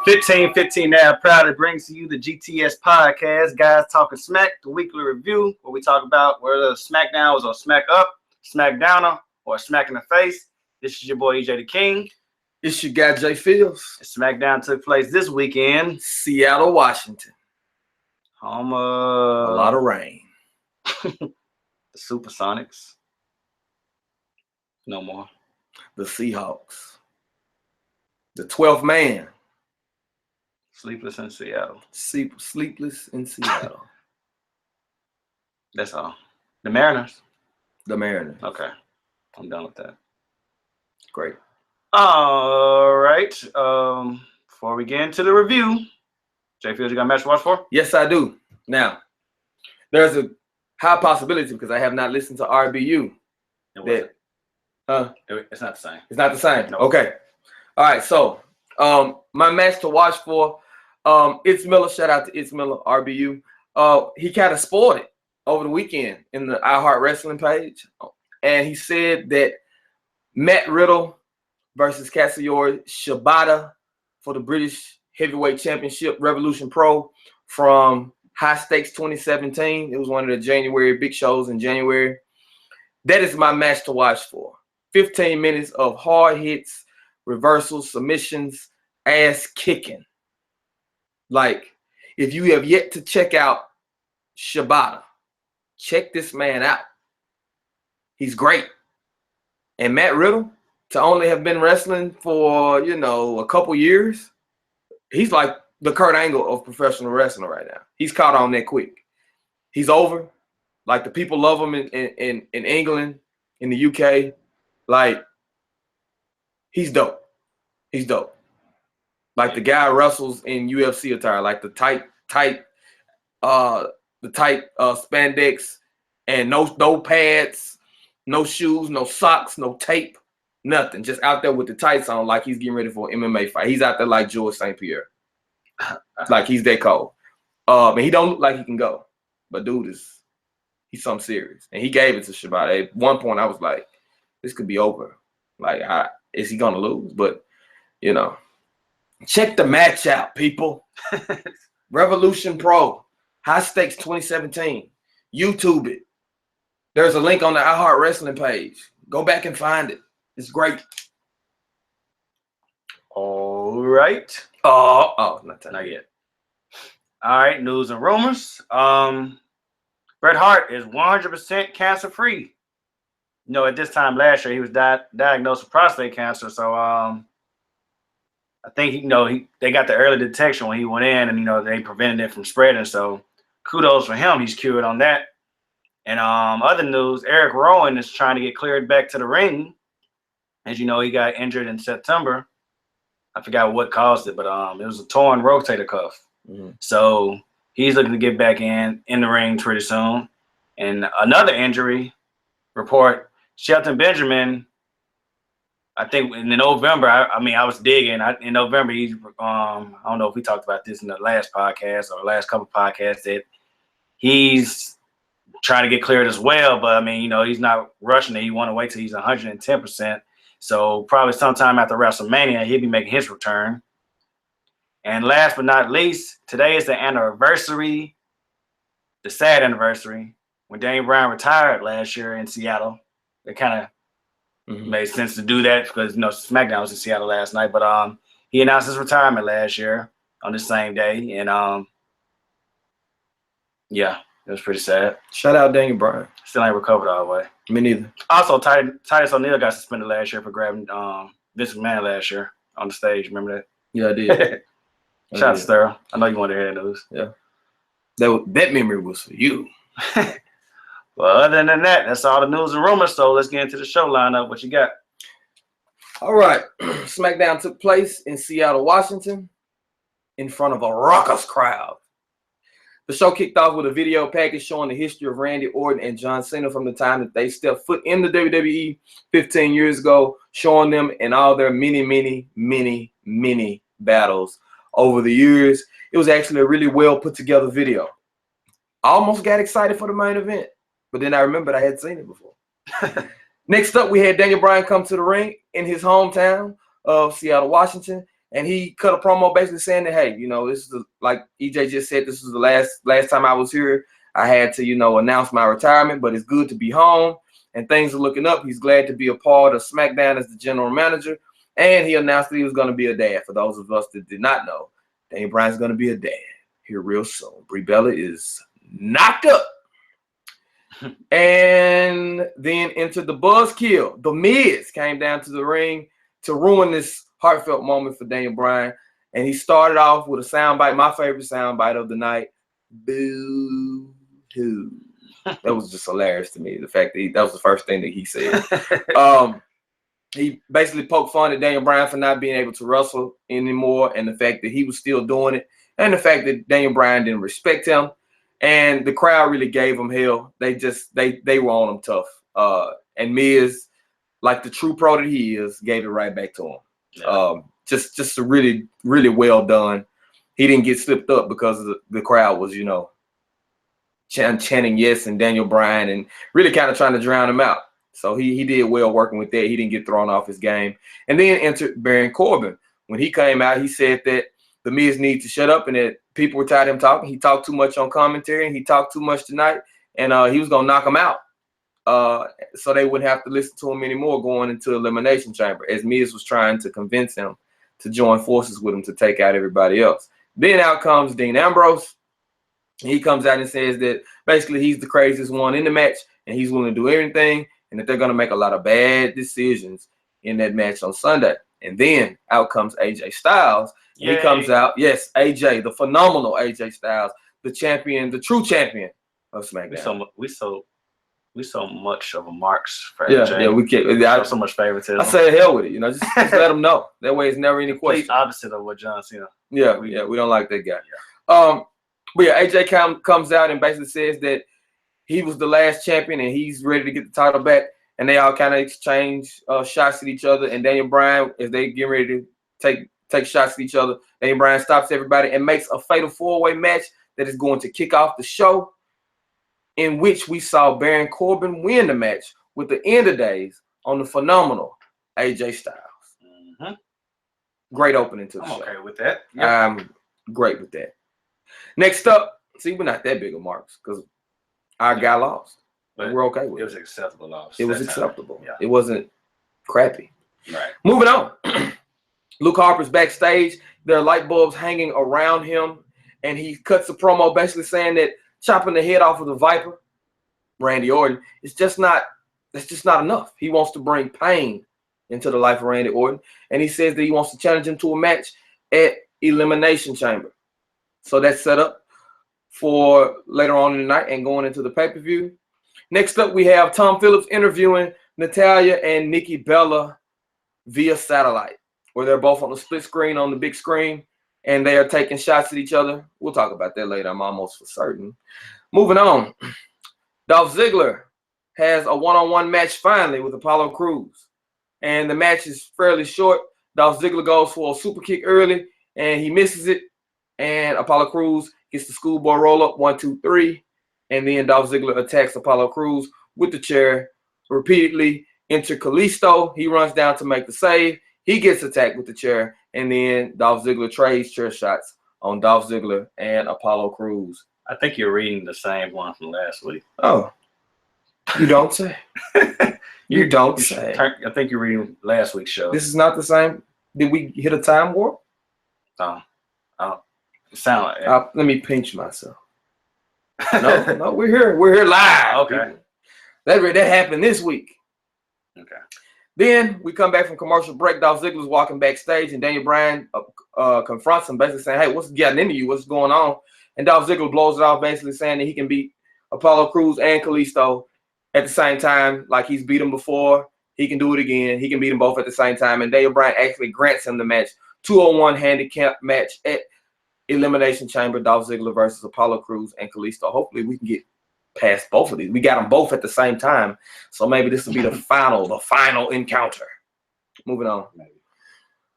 $15.15 now, proud to bring to you the GTS Podcast, Guys Talking Smack, the weekly review where we talk about whether Smackdown was on Smack Up, Smackdowner, or Smack in the Face. This is your boy EJ the King. It's your guy J.Fields. Smackdown took place this weekend, Seattle, Washington. Home a lot of rain. The Supersonics. No more. The Seahawks. The 12th man. Sleepless in Seattle. Sleepless in Seattle. That's all. The Mariners. The Mariners. Okay. I'm done with that. Great. All right. Before we get into the review, J.Fields, you got a match to watch for? Yes, I do. Now, there's a high possibility because I have not listened to RBU. It's not the same. It's not the same. No. Okay. All right. So, my match to watch for, It's Miller. Shout out to It's Miller, RBU. He kind of spoiled it over the weekend in the iHeart Wrestling page, and he said that Matt Riddle versus Katsuyori Shibata for the British Heavyweight Championship Revolution Pro from High Stakes 2017. It was one of the January big shows in January. That is my match to watch for. 15 minutes of hard hits, reversals, submissions, ass kicking. Like, if you have yet to check out Shibata, check this man out. He's great. And Matt Riddle, to only have been wrestling for, a couple years, he's like the Kurt Angle of professional wrestling right now. He's caught on that quick. He's over. Like, the people love him in England, in the UK. Like, he's dope. He's dope. Like, the guy wrestles in UFC attire, like the tight spandex and no pads, no shoes, no socks, no tape, nothing. Just out there with the tights on, like he's getting ready for an MMA fight. He's out there like George St. Pierre. Like, he's that cold. And he don't look like he can go. But dude he's something serious. And he gave it to Shibata. At one point I was like, this could be over. Like, is he gonna lose? But check the match out, people. Revolution Pro, High Stakes 2017. YouTube it. There's a link on the iHeart Wrestling page. Go back and find it. It's great. All right. Not yet. All right, news and rumors. Bret Hart is 100% cancer-free. At this time last year, he was diagnosed with prostate cancer. So, I think, they got the early detection when he went in and, they prevented it from spreading. So, kudos for him. He's cured on that. And other news, Eric Rowan is trying to get cleared back to the ring. As you know, he got injured in September. I forgot what caused it, but it was a torn rotator cuff. Mm-hmm. So he's looking to get back in the ring pretty soon. And another injury report, Shelton Benjamin, I think in November, I was digging. In November, he's I don't know if we talked about this in the last podcast or the last couple podcasts, that he's trying to get cleared as well. But, he's not rushing it. He want to wait till he's 110%. So probably sometime after WrestleMania, he'll be making his return. And last but not least, today is the anniversary, the sad anniversary, when Daniel Bryan retired last year in Seattle. It kind of made sense to do that because, Smackdown was in Seattle last night. But he announced his retirement last year on the same day. And, it was pretty sad. Shout out Daniel Bryan. Still ain't recovered all the way. Me neither. Also, Titus O'Neil got suspended last year for grabbing Vince McMahon last year on the stage. Remember that? Yeah, I did. Shout out to Sterling. I know you want to hear that news. Yeah. That memory was for you. Well, other than that, that's all the news and rumors. So let's get into the show lineup. What you got? All right. SmackDown took place in Seattle, Washington, in front of a raucous crowd. The show kicked off with a video package showing the history of Randy Orton and John Cena from the time that they stepped foot in the WWE 15 years ago, showing them in all their many battles over the years. It was actually a really well put together video. I almost got excited for the main event, but then I remembered I had seen it before. Next up, we had Daniel Bryan come to the ring in his hometown of Seattle, Washington, and he cut a promo basically saying that, hey, this is like EJ just said, this is the last time I was here. I had to, announce my retirement, but it's good to be home, and things are looking up. He's glad to be a part of SmackDown as the general manager, and he announced that he was going to be a dad. For those of us that did not know, Daniel Bryan's going to be a dad here real soon. Brie Bella is knocked up. And then entered the buzzkill. The Miz came down to the ring to ruin this heartfelt moment for Daniel Bryan. And he started off with a soundbite, my favorite soundbite of the night. Boo hoo. That was just hilarious to me. The fact that that was the first thing that he said. He basically poked fun at Daniel Bryan for not being able to wrestle anymore, and the fact that he was still doing it, and the fact that Daniel Bryan didn't respect him. And the crowd really gave him hell. They were on him tough. And Miz, like the true pro that he is, gave it right back to him. Yeah. Just a really, really well done. He didn't get slipped up because the crowd was, chanting yes and Daniel Bryan and really kind of trying to drown him out. So he did well working with that. He didn't get thrown off his game. And then entered Baron Corbin. When he came out, he said that the Miz needs to shut up and that people were tired of him talking. He talked too much on commentary, and he talked too much tonight, and he was going to knock him out so they wouldn't have to listen to him anymore going into Elimination Chamber, as Miz was trying to convince him to join forces with him to take out everybody else. Then out comes Dean Ambrose. He comes out and says that basically he's the craziest one in the match, and he's willing to do everything, and that they're going to make a lot of bad decisions in that match on Sunday. And then out comes AJ Styles. He comes out, yes, AJ, the phenomenal AJ Styles, the champion, the true champion of SmackDown. We so much of a marks for AJ. Yeah, we can't. So much favoritism. I say hell with it, just let them know. That way, it's never any question. Complete opposite of what John Cena. Yeah, we don't like that guy. Yeah. But yeah, AJ comes out and basically says that he was the last champion and he's ready to get the title back. And they all kind of exchange shots at each other. And Daniel Bryan, as they get ready to take shots at each other, Daniel Bryan stops everybody and makes a fatal four-way match that is going to kick off the show, in which we saw Baron Corbin win the match with the end of days on the phenomenal AJ Styles. Mm-hmm. Great opening to the show. I'm okay with that. Yep. I'm great with that. Next up, see, we're not that big of marks because our guy lost. But we're okay with it. It was acceptable loss. It was acceptable. Yeah. It wasn't crappy. Right. Moving on. Luke Harper's backstage. There are light bulbs hanging around him, and he cuts a promo basically saying that chopping the head off of the Viper, Randy Orton, that's just not enough. He wants to bring pain into the life of Randy Orton, and he says that he wants to challenge him to a match at Elimination Chamber. So that's set up for later on in the night and going into the pay-per-view. Next up, we have Tom Phillips interviewing Natalya and Nikki Bella via satellite, where they're both on the split screen on the big screen, and they are taking shots at each other. We'll talk about that later. I'm almost for certain. Moving on, Dolph Ziggler has a one-on-one match finally with Apollo Crews, and the match is fairly short. Dolph Ziggler goes for a super kick early, and he misses it, and Apollo Crews gets the schoolboy roll-up, 1, 2, 3. And then Dolph Ziggler attacks Apollo Crews with the chair repeatedly. Enter Kalisto. He runs down to make the save. He gets attacked with the chair. And then Dolph Ziggler trades chair shots on Dolph Ziggler and Apollo Crews. I think you're reading the same one from last week. Oh. You don't say. You don't say. I think you're reading last week's show. This is not the same. Did we hit a time warp? It sound like it. Let me pinch myself. No, we're here. We're here live. Okay. That happened this week. Okay. Then we come back from commercial break. Dolph Ziggler's walking backstage, and Daniel Bryan confronts him, basically saying, "Hey, what's getting into you? What's going on?" And Dolph Ziggler blows it off, basically saying that he can beat Apollo Crews and Kalisto at the same time, like he's beat him before. He can do it again. He can beat them both at the same time. And Daniel Bryan actually grants him the match. 2-on-1 handicap match at Elimination Chamber. Dolph Ziggler versus Apollo Crews and Kalisto. Hopefully we can get past both of these. We got them both at the same time. So maybe this will be the final encounter. Moving on.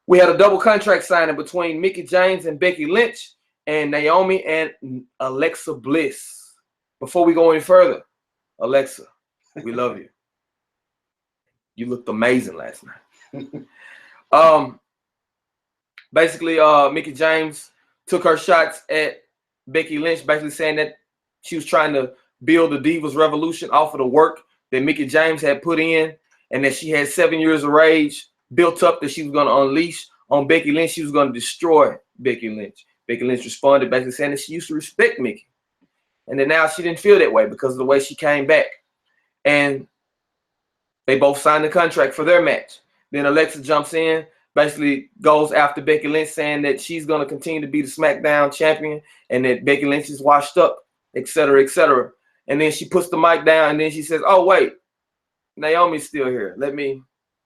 We had a double contract signing between Mickie James and Becky Lynch and Naomi and Alexa Bliss. Before we go any further, Alexa, we love you. You looked amazing last night. Basically, Mickie James took her shots at Becky Lynch, basically saying that she was trying to build the Divas Revolution off of the work that Mickie James had put in, and that she had 7 years of rage built up that she was going to unleash on Becky Lynch. She was going to destroy Becky Lynch. Becky Lynch responded basically saying that she used to respect Mickie, and that now she didn't feel that way because of the way she came back. And they both signed the contract for their match. Then Alexa jumps in, basically goes after Becky Lynch, saying that she's going to continue to be the SmackDown champion and that Becky Lynch is washed up, etc., etc. And then she puts the mic down, and then she says, oh, wait, Naomi's still here. Let me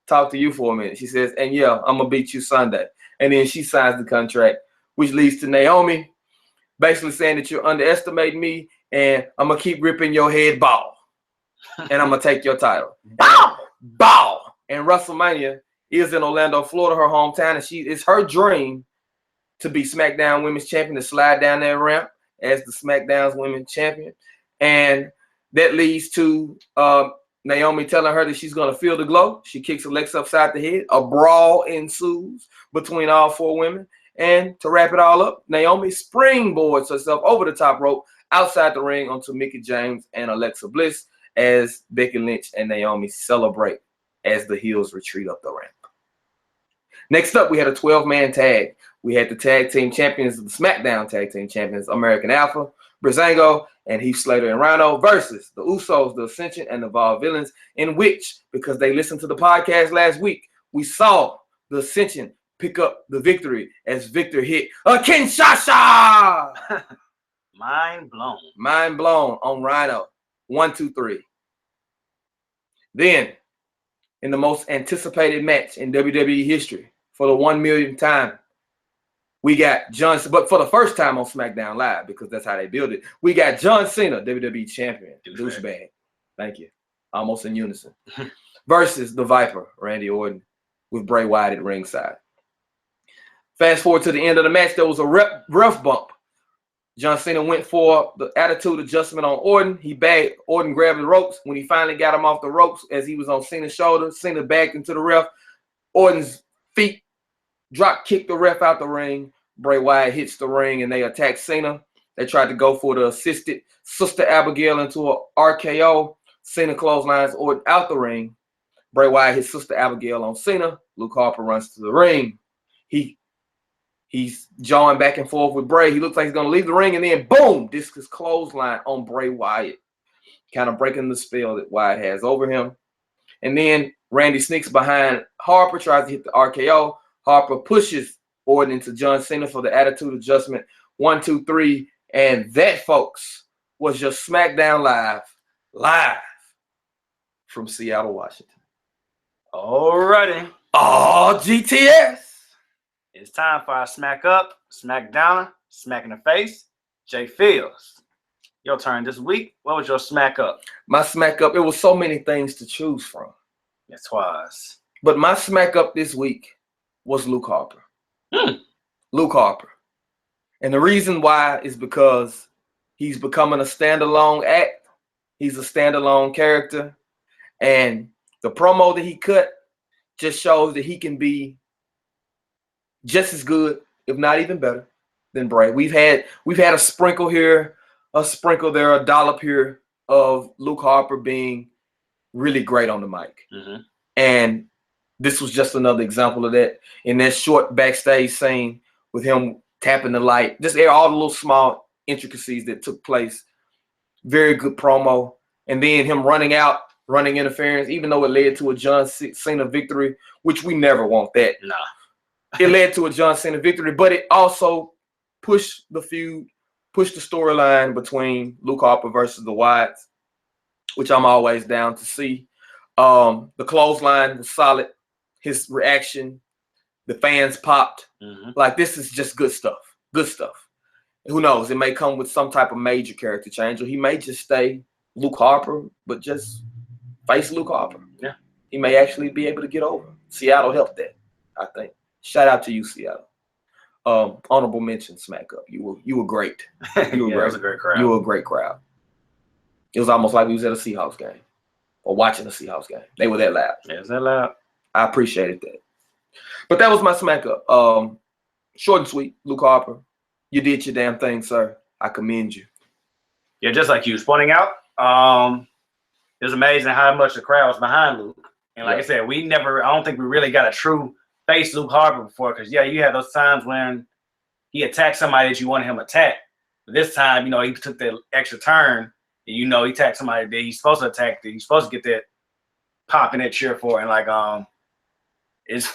talk to you for a minute. She says, and yeah, I'm going to beat you Sunday. And then she signs the contract, which leads to Naomi basically saying that you're underestimating me, and I'm going to keep ripping your head bald. And I'm going to take your title. Bow! Bow! And WrestleMania is in Orlando, Florida, her hometown, and it's her dream to be SmackDown Women's Champion, to slide down that ramp as the SmackDown's Women's Champion. And that leads to Naomi telling her that she's going to feel the glow. She kicks Alexa upside the head. A brawl ensues between all four women. And to wrap it all up, Naomi springboards herself over the top rope outside the ring onto Mickie James and Alexa Bliss as Becky Lynch and Naomi celebrate as the heels retreat up the ramp. Next up, we had a 12-man tag. We had the tag team champions, the SmackDown tag team champions, American Alpha, Breezango, and Heath Slater and Rhino versus the Usos, the Ascension, and the Vaudevillains, in which, because they listened to the podcast last week, we saw the Ascension pick up the victory as Victor hit a Kinshasa. Mind blown. Mind blown on Rhino. 1, 2, 3. Then, in the most anticipated match in WWE history, for the 1 millionth time, we got John Cena, but for the first time on SmackDown Live, because that's how they build it, we got John Cena, WWE champion, douchebag. Thank you. Almost in unison. Versus the Viper, Randy Orton, with Bray Wyatt at ringside. Fast forward to the end of the match, there was a ref bump. John Cena went for the attitude adjustment on Orton. He bagged, Orton grabbed the ropes. When he finally got him off the ropes as he was on Cena's shoulder, Cena backed into the ref. Orton's feet drop kicked the ref out the ring. Bray Wyatt hits the ring and they attack Cena. They tried to go for the assisted Sister Abigail into an RKO. Cena clotheslines Orton out the ring. Bray Wyatt hits Sister Abigail on Cena. Luke Harper runs to the ring. He's jawing back and forth with Bray. He looks like he's going to leave the ring, and then boom, discus clothesline on Bray Wyatt, kind of breaking the spell that Wyatt has over him. And then Randy sneaks behind Harper, tries to hit the RKO. Harper pushes Orton into John Cena for the attitude adjustment. 1, 2, 3. And that, folks, was your SmackDown live from Seattle, Washington. Alrighty. Oh, GTS. It's time for our smack up, smack down, smack in the face. J.Fields, your turn this week. What was your smack up? My smack up, it was so many things to choose from. It was. But my smack up this week was Luke Harper. Luke Harper. And the reason why is because he's becoming a standalone act. He's a standalone character. And the promo that he cut just shows that he can be just as good, if not even better, than Bray. We've had a sprinkle here, a sprinkle there, a dollop here of Luke Harper being really great on the mic. Mm-hmm. And this was just another example of that in that short backstage scene with him tapping the light. Just all the little small intricacies that took place. Very good promo. And then him running interference, even though it led to a John Cena victory, which we never want that. Nah. It led to a John Cena victory, but it also pushed the feud, pushed the storyline between Luke Harper versus the Wyatts, which I'm always down to see. The clothesline was solid. His reaction, the fans popped. Like, this is just good stuff. Good stuff. Who knows? It may come with some type of major character change, or he may just stay Luke Harper, but just face Luke Harper. Yeah. He may actually be able to get over. Seattle helped that, I think. Shout out to you, Seattle. Honorable mention, Smack Up. You were great. You were It great. was a great crowd. You were a great crowd. It was almost like we was at a Seahawks game or watching a Seahawks game. They were that loud. Yeah, is that loud? I appreciated that. But that was my Smack Up. Short and sweet, Luke Harper. You did your damn thing, sir. I commend you. Yeah, just like you was pointing out, it was amazing how much the crowd was behind Luke. And like I said, I don't think we really got a true face Luke Harper before, because, you had those times when he attacked somebody that you wanted him to attack. But this time, he took that extra turn, and, he attacked somebody that he's supposed to attack, that he's supposed to get that pop and that cheer for. And, like, it's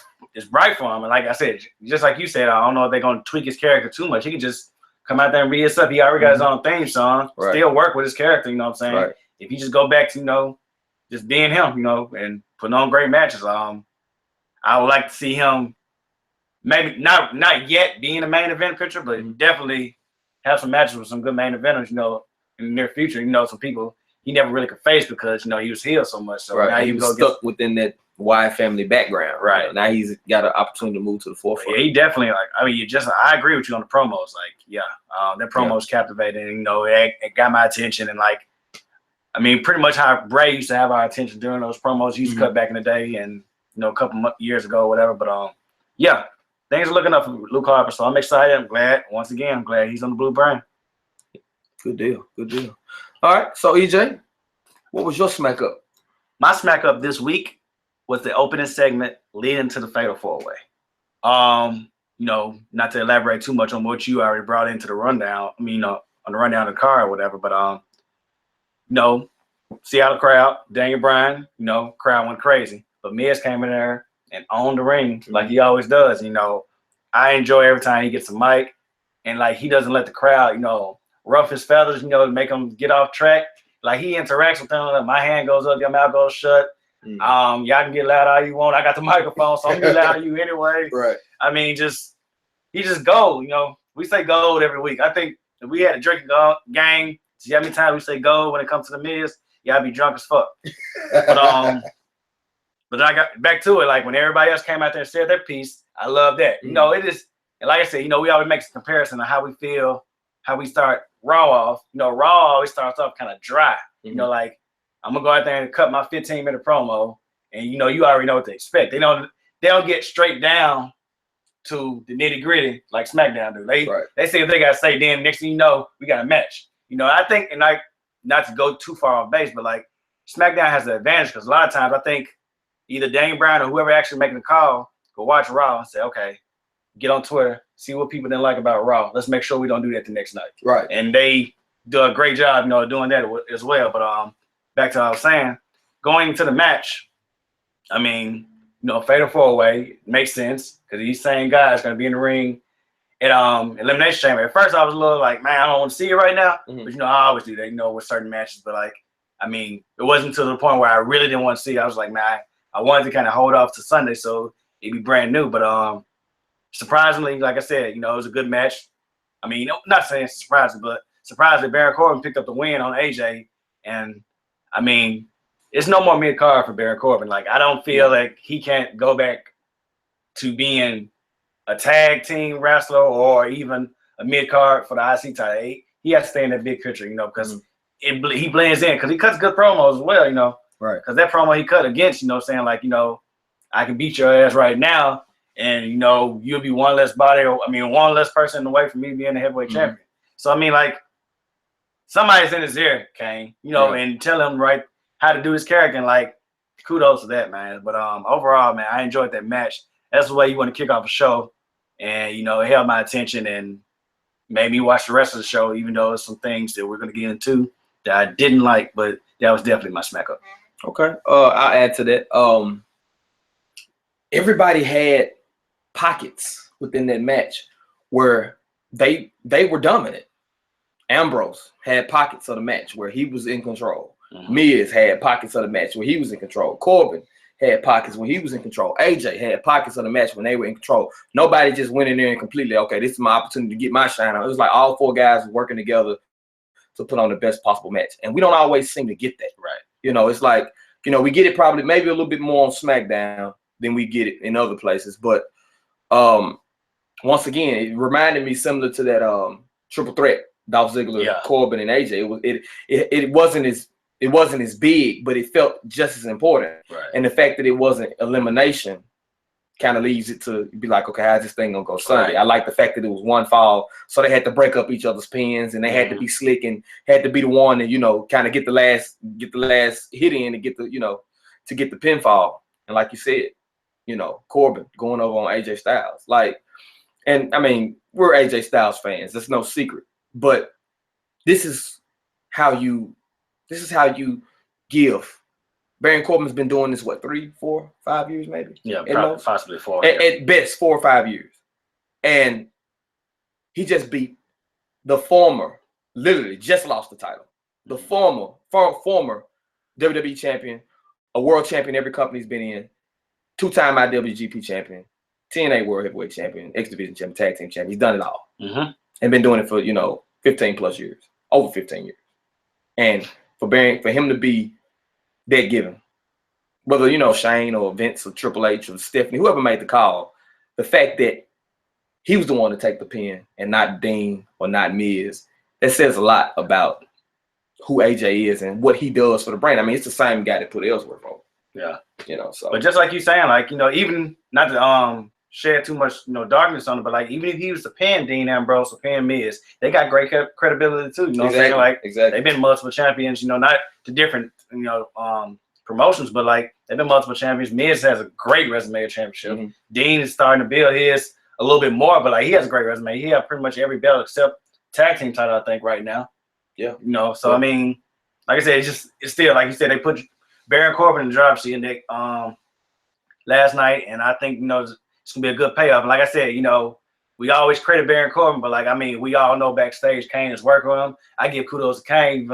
bright for him. And like I said, just like you said, I don't know if they're going to tweak his character too much. He can just come out there and be himself. He already got his own theme song. Right. Still work with his character, you know what I'm saying? Right. If you just go back to, just being him, and putting on great matches, I would like to see him maybe not yet being a main event picture, but definitely have some matches with some good main eventers, in the near future. Some people he never really could face because, he was healed so much. So now he was stuck within that wide family background. Right. Now he's got an opportunity to move to the forefront. Yeah, he definitely, I agree with you on the promos. That promo was captivating. It got my attention. And pretty much how Bray used to have our attention during those promos. He used to cut back in the day and, a couple years ago or whatever. But, things are looking up for Luke Harper. So I'm excited. I'm glad he's on the blue brand. Good deal. All right. So, EJ, what was your smack up? My smack up this week was the opening segment leading to the Fatal 4-Way. Not to elaborate too much on what you already brought into the rundown. On the rundown of the car or whatever. But, Seattle crowd, Daniel Bryan, crowd went crazy. But Miz came in there and owned the ring like he always does. I enjoy every time he gets a mic, and he doesn't let the crowd, rough his feathers, to make them get off track. He interacts with them. My hand goes up, your mouth goes shut. Y'all can get loud all you want. I got the microphone, so I'm gonna get loud on you anyway. Right. He just gold. We say gold every week. I think if we had a drinking game, see how many times we say gold when it comes to the Miz, y'all be drunk as fuck. But I got back to it. When everybody else came out there and said their piece, I love that. It is, and like I said, we always make a comparison of how we feel, how we start Raw off. Raw always starts off kind of dry. I'm gonna go out there and cut my 15-minute promo, and you already know what to expect. They don't get straight down to the nitty gritty like Smackdown do. They say what they gotta say. Then next thing you know, we got a match. I think, and not to go too far off base, but Smackdown has the advantage because a lot of times I think either Daniel Bryan or whoever actually making the call go watch Raw and say, okay, get on Twitter, see what people didn't like about Raw. Let's make sure we don't do that the next night. Right. And they do a great job, doing that as well. But back to what I was saying, going into the match, Fatal 4-Way makes sense because these same guys going to be in the ring at Elimination Chamber. At first, I was a little man, I don't want to see it right now. But, I always do that, with certain matches. But, it wasn't to the point where I really didn't want to see it. I was like, man, I wanted to kind of hold off to Sunday so it'd be brand new. But surprisingly, like I said, it was a good match. Not saying it's surprising, but surprisingly, Baron Corbin picked up the win on AJ. And, it's no more mid-card for Baron Corbin. I don't feel like he can't go back to being a tag team wrestler or even a mid-card for the IC title. He has to stay in that big picture, because he blends in because he cuts good promos as well, Right. Because that promo he cut against, saying I can beat your ass right now and, you'll be one less one less person away from me being the heavyweight champion. So, somebody's in his ear, Kane, and tell him how to do his character. And kudos to that, man. But overall, man, I enjoyed that match. That's the way you want to kick off a show. And, it held my attention and made me watch the rest of the show, even though there's some things that we're going to get into that I didn't like, but that was definitely my smack up. Okay. I'll add to that. Everybody had pockets within that match where they were dominant. Ambrose had pockets of the match where he was in control. Mm-hmm. Miz had pockets of the match where he was in control. Corbin had pockets when he was in control. AJ had pockets of the match when they were in control. Nobody just went in there and completely, okay, this is my opportunity to get my shine on. It was like all 4 guys working together to put on the best possible match. And we don't always seem to get that. Right. It's like, we get it probably maybe a little bit more on SmackDown than we get it in other places. But once again, it reminded me similar to that triple threat, Dolph Ziggler, Corbin, and AJ. It wasn't as big, but it felt just as important. Right. And the fact that it wasn't elimination kind of leaves it to be like, okay, how's this thing gonna go Sunday? Right. I like the fact that it was one fall, so they had to break up each other's pins, and they had to be slick and had to be the one and kind of get the last hit in and get the to get the pinfall. And like you said, Corbin going over on AJ Styles, and I mean, we're AJ Styles fans. That's no secret, but this is how you give. Baron Corbin's been doing this, 3, 4, 5 years, maybe? Yeah, possibly 4. At best, 4 or 5 years. And he just beat the former, literally just lost the title. The former WWE champion, a world champion every company's been in, 2-time IWGP champion, TNA World Heavyweight Champion, X Division champion, Tag Team champion. He's done it all. Mm-hmm. And been doing it for, 15 plus years, over 15 years. And for him to be that given, whether, Shane or Vince or Triple H or Stephanie, whoever made the call, the fact that he was the one to take the pin and not Dean or not Miz, that says a lot about who AJ is and what he does for the brand. I mean, it's the same guy that put Ellsworth on. Yeah. So. But just like you saying, even not to shed too much, darkness on it, but even if he was to pin Dean Ambrose or pin Miz, they got great credibility too. You know exactly. what I'm saying? Exactly. They've been multiple champions, not to different, promotions, but they've been multiple champions. Miz has a great resume of championship. Mm-hmm. Dean is starting to build his a little bit more, but he has a great resume. He has pretty much every belt except tag team title, I think, right now. Yeah. So I mean, like I said, it's still, like you said, they put Baron Corbin in the driver's seat last night, and I think it's gonna be a good payoff. Like I said, we always credit Baron Corbin, but we all know backstage Kane is working with him. I give kudos to Kane.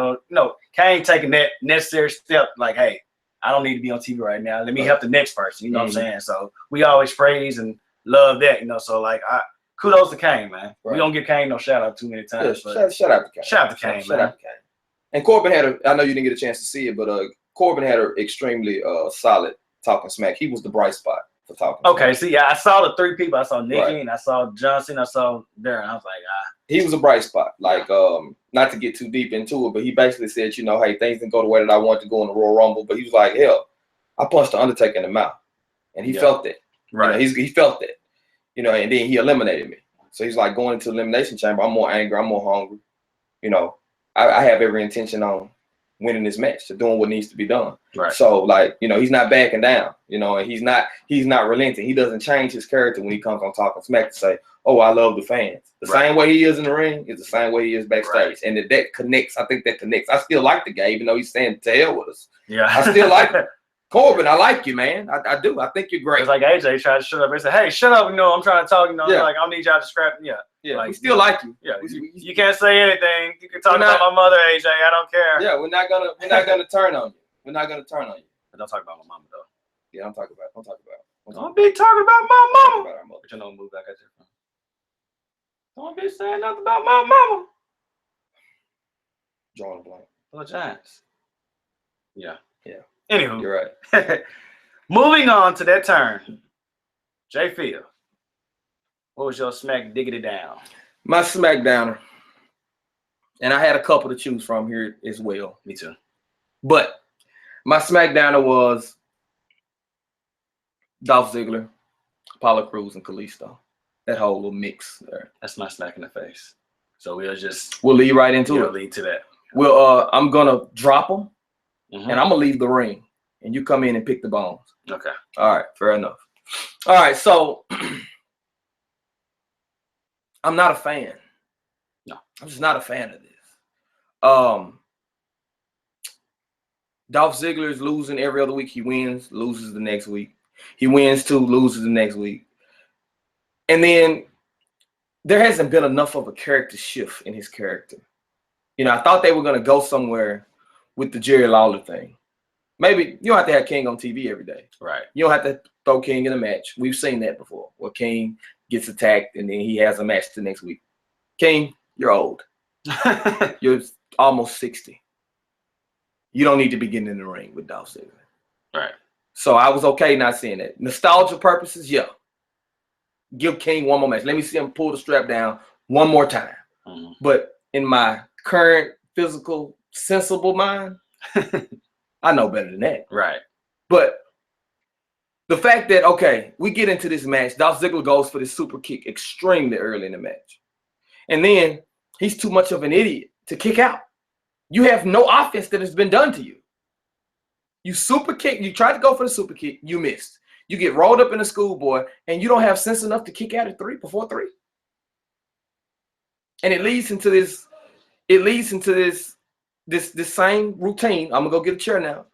Kane taking that necessary step, hey, I don't need to be on TV right now. Let me help the next person. You know what I'm saying? So we always praise and love that. So kudos to Kane, man. Right. We don't give Kane no shout out too many times. Yeah, shout out to Kane. Shout out to Kane, man. And Corbin I know you didn't get a chance to see it, but Corbin had an extremely solid talking smack. He was the bright spot for talking. Okay, see, I saw the 3 people. I saw Nikki, and I saw Johnson, I saw Darren. I was like, He was a bright spot. Not to get too deep into it, but he basically said, hey, things didn't go the way that I wanted to go in the Royal Rumble. But he was like, hell, I punched the Undertaker in the mouth, and he felt that. Right. He felt that. And then he eliminated me. So he's like, going into the Elimination Chamber, I'm more angry, I'm more hungry. I have every intention on winning this match, to doing what needs to be done. Right. So he's not backing down, and he's not relenting. He doesn't change his character when he comes on talking smack to say, oh, I love the fans. The same way he is in the ring is the same way he is backstage. Right. And that connects. I think that connects. I still like the guy, even though he's saying to hell with us. Yeah. I still like him. Corbin, I like you, man. I do. I think you're great. It's like AJ tried to shut up and say, hey, shut up. I'm trying to talk. I don't need y'all to scrap. Yeah. Yeah. We still like you. Yeah. You can't say anything. You can talk about my mother, AJ. I don't care. Yeah. We're not gonna turn on you. We're not gonna turn on you. But don't talk about my mama, though. Yeah. Don't talk about. Don't be talking about my mama. But you move back at you. Don't be saying nothing about my mama. Drawing a blank. Oh, Giants. Yeah. Yeah. Anywho. You're right. Moving on to that turn. J.Fields. What was your smack diggity down? My Smackdowner. And I had a couple to choose from here as well. Me too. But my Smackdowner was Dolph Ziggler, Apollo Crews, and Kalisto. That whole little mix there. That's my smack in the face. So we'll lead right into it. We'll lead to that. Well, I'm gonna drop them, and I'm gonna leave the ring, and you come in and pick the bones. Okay. All right. Fair enough. All right. So I'm not a fan. No, I'm just not a fan of this. Dolph Ziggler is losing every other week. He wins, loses the next week. He wins 2, loses the next week. And then there hasn't been enough of a character shift in his character. I thought they were going to go somewhere with the Jerry Lawler thing. Maybe you don't have to have King on TV every day. Right. You don't have to throw King in a match. We've seen that before, where King gets attacked and then he has a match the next week. King, you're old. You're almost 60. You don't need to be getting in the ring with Dolph Ziggler. Right. So I was okay not seeing that. Nostalgia purposes, yeah. Give King one more match. Let me see him pull the strap down one more time. Mm-hmm. But in my current physical, sensible mind, I know better than that. Right. But the fact that, okay, we get into this match, Dolph Ziggler goes for this super kick extremely early in the match. And then he's too much of an idiot to kick out. You have no offense that has been done to you. You super kick, you tried to go for the super kick, you missed. You get rolled up in a schoolboy, and you don't have sense enough to kick out at before three. And it leads into this same routine. I'm gonna go get a chair now.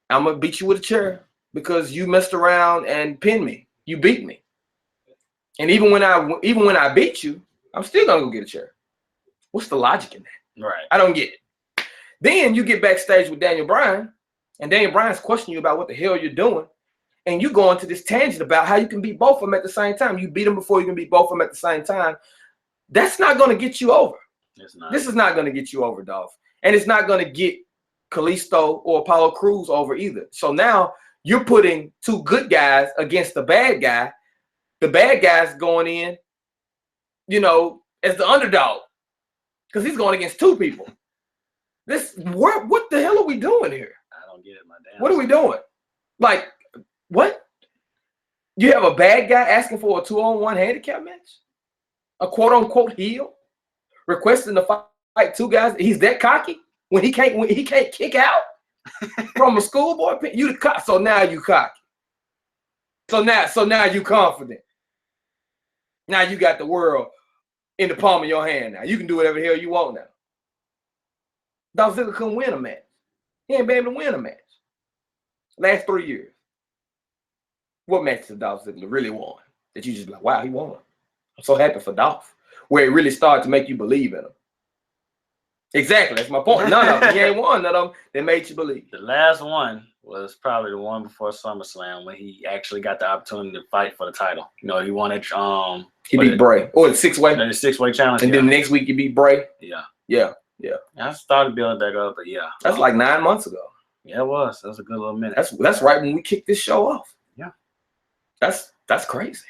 I'm gonna beat you with a chair because you messed around and pinned me. You beat me. And even when I beat you, I'm still gonna go get a chair. What's the logic in that? Right. I don't get it. Then you get backstage with Daniel Bryan, and Daniel Bryan's questioning you about what the hell you're doing. And you go into this tangent about how you can beat both of them at the same time. You beat them before you can beat both of them at the same time. That's not going to get you over. It's not. This is not going to get you over, Dolph. And it's not going to get Kalisto or Apollo Crews over either. So now you're putting two good guys against the bad guy. The bad guy's going in, as the underdog because he's going against two people. What the hell are we doing here? I don't get it, my damn. What are we doing? Like, what? You have a bad guy asking for a 2-on-1 handicap match? A quote-unquote heel? Requesting to fight two guys? He's that cocky? When he can't kick out from a schoolboy pin? So now you cocky. So now you confident. Now you got the world in the palm of your hand now. You can do whatever the hell you want now. Dolph Ziggler couldn't win a match. He ain't been able to win a match. Last 3 years. What match has Dolph Ziggler really won? That you just like, wow, he won. I'm so happy for Dolph. Where it really started to make you believe in him. Exactly, that's my point. None of them. He ain't won none of them that made you believe. The last one was probably the one before SummerSlam when he actually got the opportunity to fight for the title. He won it. He beat Bray. Or the six-way. The six-way challenge. And then the next week he beat Bray. Yeah. I started building back up, but yeah. That's like 9 months ago. Yeah, it was. That was a good little minute. That's right when we kicked this show off. Yeah. That's crazy.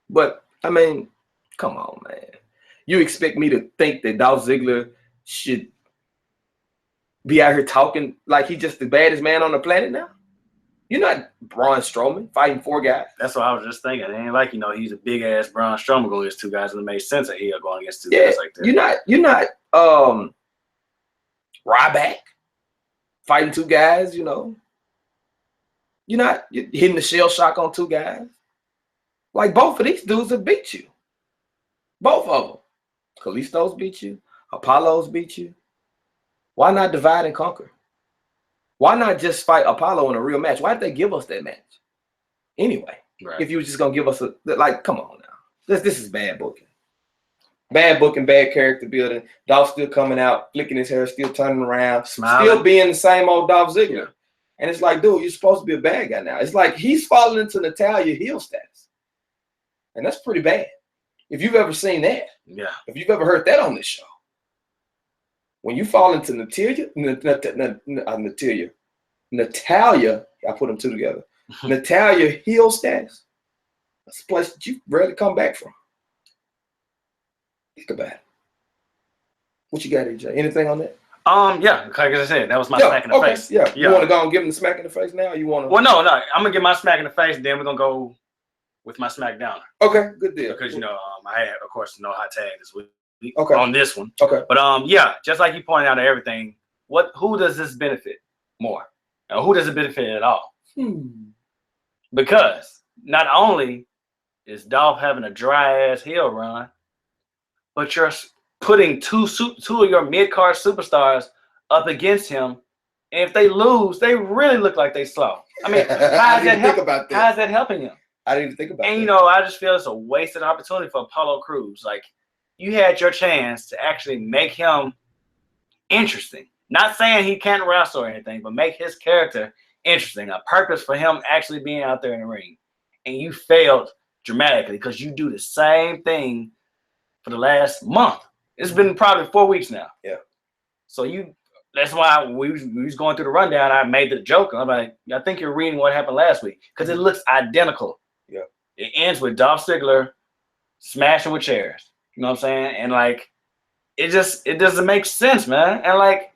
But I mean, come on, man. You expect me to think that Dolph Ziggler should be out here talking like he's just the baddest man on the planet now? You're not Braun Strowman fighting 4 guys. That's what I was just thinking. It ain't like, he's a big ass Braun Strowman going against 2 guys, and it made sense that he going against 2 guys like that. You're not Ryback fighting 2 guys, You're hitting the shell shock on 2 guys. Like both of these dudes have beat you. Both of them. Kalisto's beat you. Apollo's beat you. Why not divide and conquer? Why not just fight Apollo in a real match? Why did they give us that match? Anyway, If you were just going to give us come on now. This is bad booking. Bad booking, bad character building. Dolph still coming out, flicking his hair, still turning around, smiling. Still being the same old Dolph Ziggler. Yeah. And it's like, dude, you're supposed to be a bad guy now. It's like he's falling into Natalya heel status. And that's pretty bad. If you've ever seen that. Yeah. If you've ever heard that on this show. When you fall into Natalya, I put them 2 together. Natalya heel status. That's a place that you rarely come back from. Think about it. What you got, AJ? Anything on that? Yeah, like I said, that was my smack in the face. Yeah. You want to go and give him the smack in the face now? Or you want to? Well, no. I'm gonna get my smack in the face, and then we're gonna go with my Smackdown. Okay, good deal. Because I had, of course, no hot tag this week. Okay. On this one. Okay. But yeah, just like you pointed out of everything, who does this benefit more? And who does it benefit at all? Because not only is Dolph having a dry ass heel run, but you're putting two of your mid-card superstars up against him, and if they lose, they really look like they slow. I mean, how is that helping him? I didn't even think about that. And I just feel it's a wasted opportunity for Apollo Crews. Like, you had your chance to actually make him interesting. Not saying he can't wrestle or anything, but make his character interesting, a purpose for him actually being out there in the ring. And you failed dramatically because you do the same thing for the last month. It's been probably 4 weeks now. Yeah. So that's why we was going through the rundown. I made the joke. I'm like, I think you're reading what happened last week because it looks identical. Yeah. It ends with Dolph Ziggler smashing with chairs. You know what I'm saying? And like, it doesn't make sense, man. And like,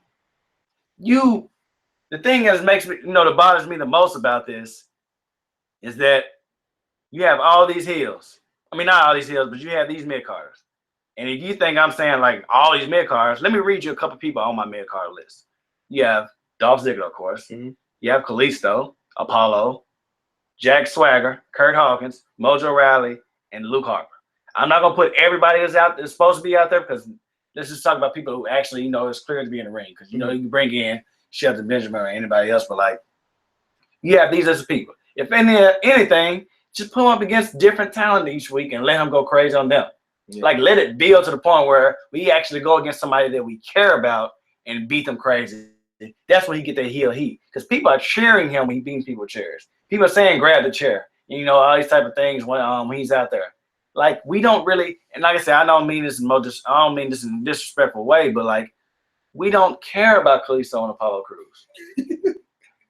the thing that makes me, that bothers me the most about this is that you have all these heels. I mean, not all these heels, but you have these mid-carders. And if you think I'm saying like all these mid-carders, let me read you a couple people on my mid-card list. You have Dolph Ziggler, of course. Mm-hmm. You have Kalisto, Apollo, Jack Swagger, Kurt Hawkins, Mojo Rawley, and Luke Harper. I'm not going to put everybody that's supposed to be out there because let's just talk about people who actually, it's clear to be in the ring. Because, you can bring in Shelton Benjamin or anybody else, but like, you have these as people. If anything, just put them up against different talent each week and let them go crazy on them. Yeah. Like, let it build to the point where we actually go against somebody that we care about and beat them crazy. That's when he get that heel heat. Because people are cheering him when he beats people with chairs. People are saying grab the chair. All these type of things when he's out there. Like, we don't really, and like I said, I don't mean this in a disrespectful way, but like, we don't care about Kalisto and Apollo Crews.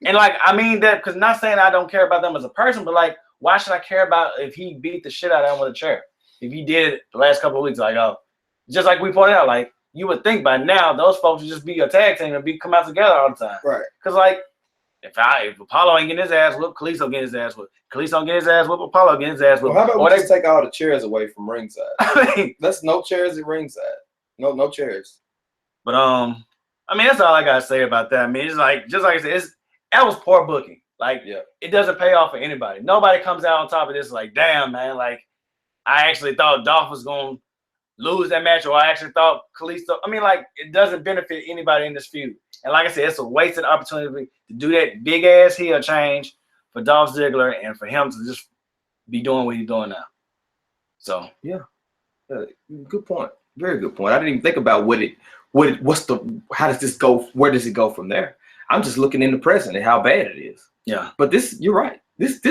And like, I mean that because not saying I don't care about them as a person, but like, why should I care about if he beat the shit out of him with a chair? If he did it the last couple of weeks, like, just like we pointed out, like, you would think by now those folks would just be a tag team and come out together all the time. Right. Because like, if Apollo ain't getting his ass whooped, Kalisto getting his ass whooped. Kalisto getting his ass whooped, Apollo getting his ass whooped. Well, how about we just take all the chairs away from ringside? That's no chairs at ringside. No chairs. But that's all I gotta say about that. I mean, it's like just like I said, that was poor booking. Like, It doesn't pay off for anybody. Nobody comes out on top of this like, damn, man, like I actually thought Dolph was gonna lose that match, or I actually thought Kalisto. I mean, like, it doesn't benefit anybody in this feud. And like I said, it's a wasted opportunity to do that big ass heel change for Dolph Ziggler and for him to just be doing what he's doing now. So good point. Very good point. I didn't even think about how does this go? Where does it go from there? I'm just looking in the present and how bad it is. Yeah. But you're right. This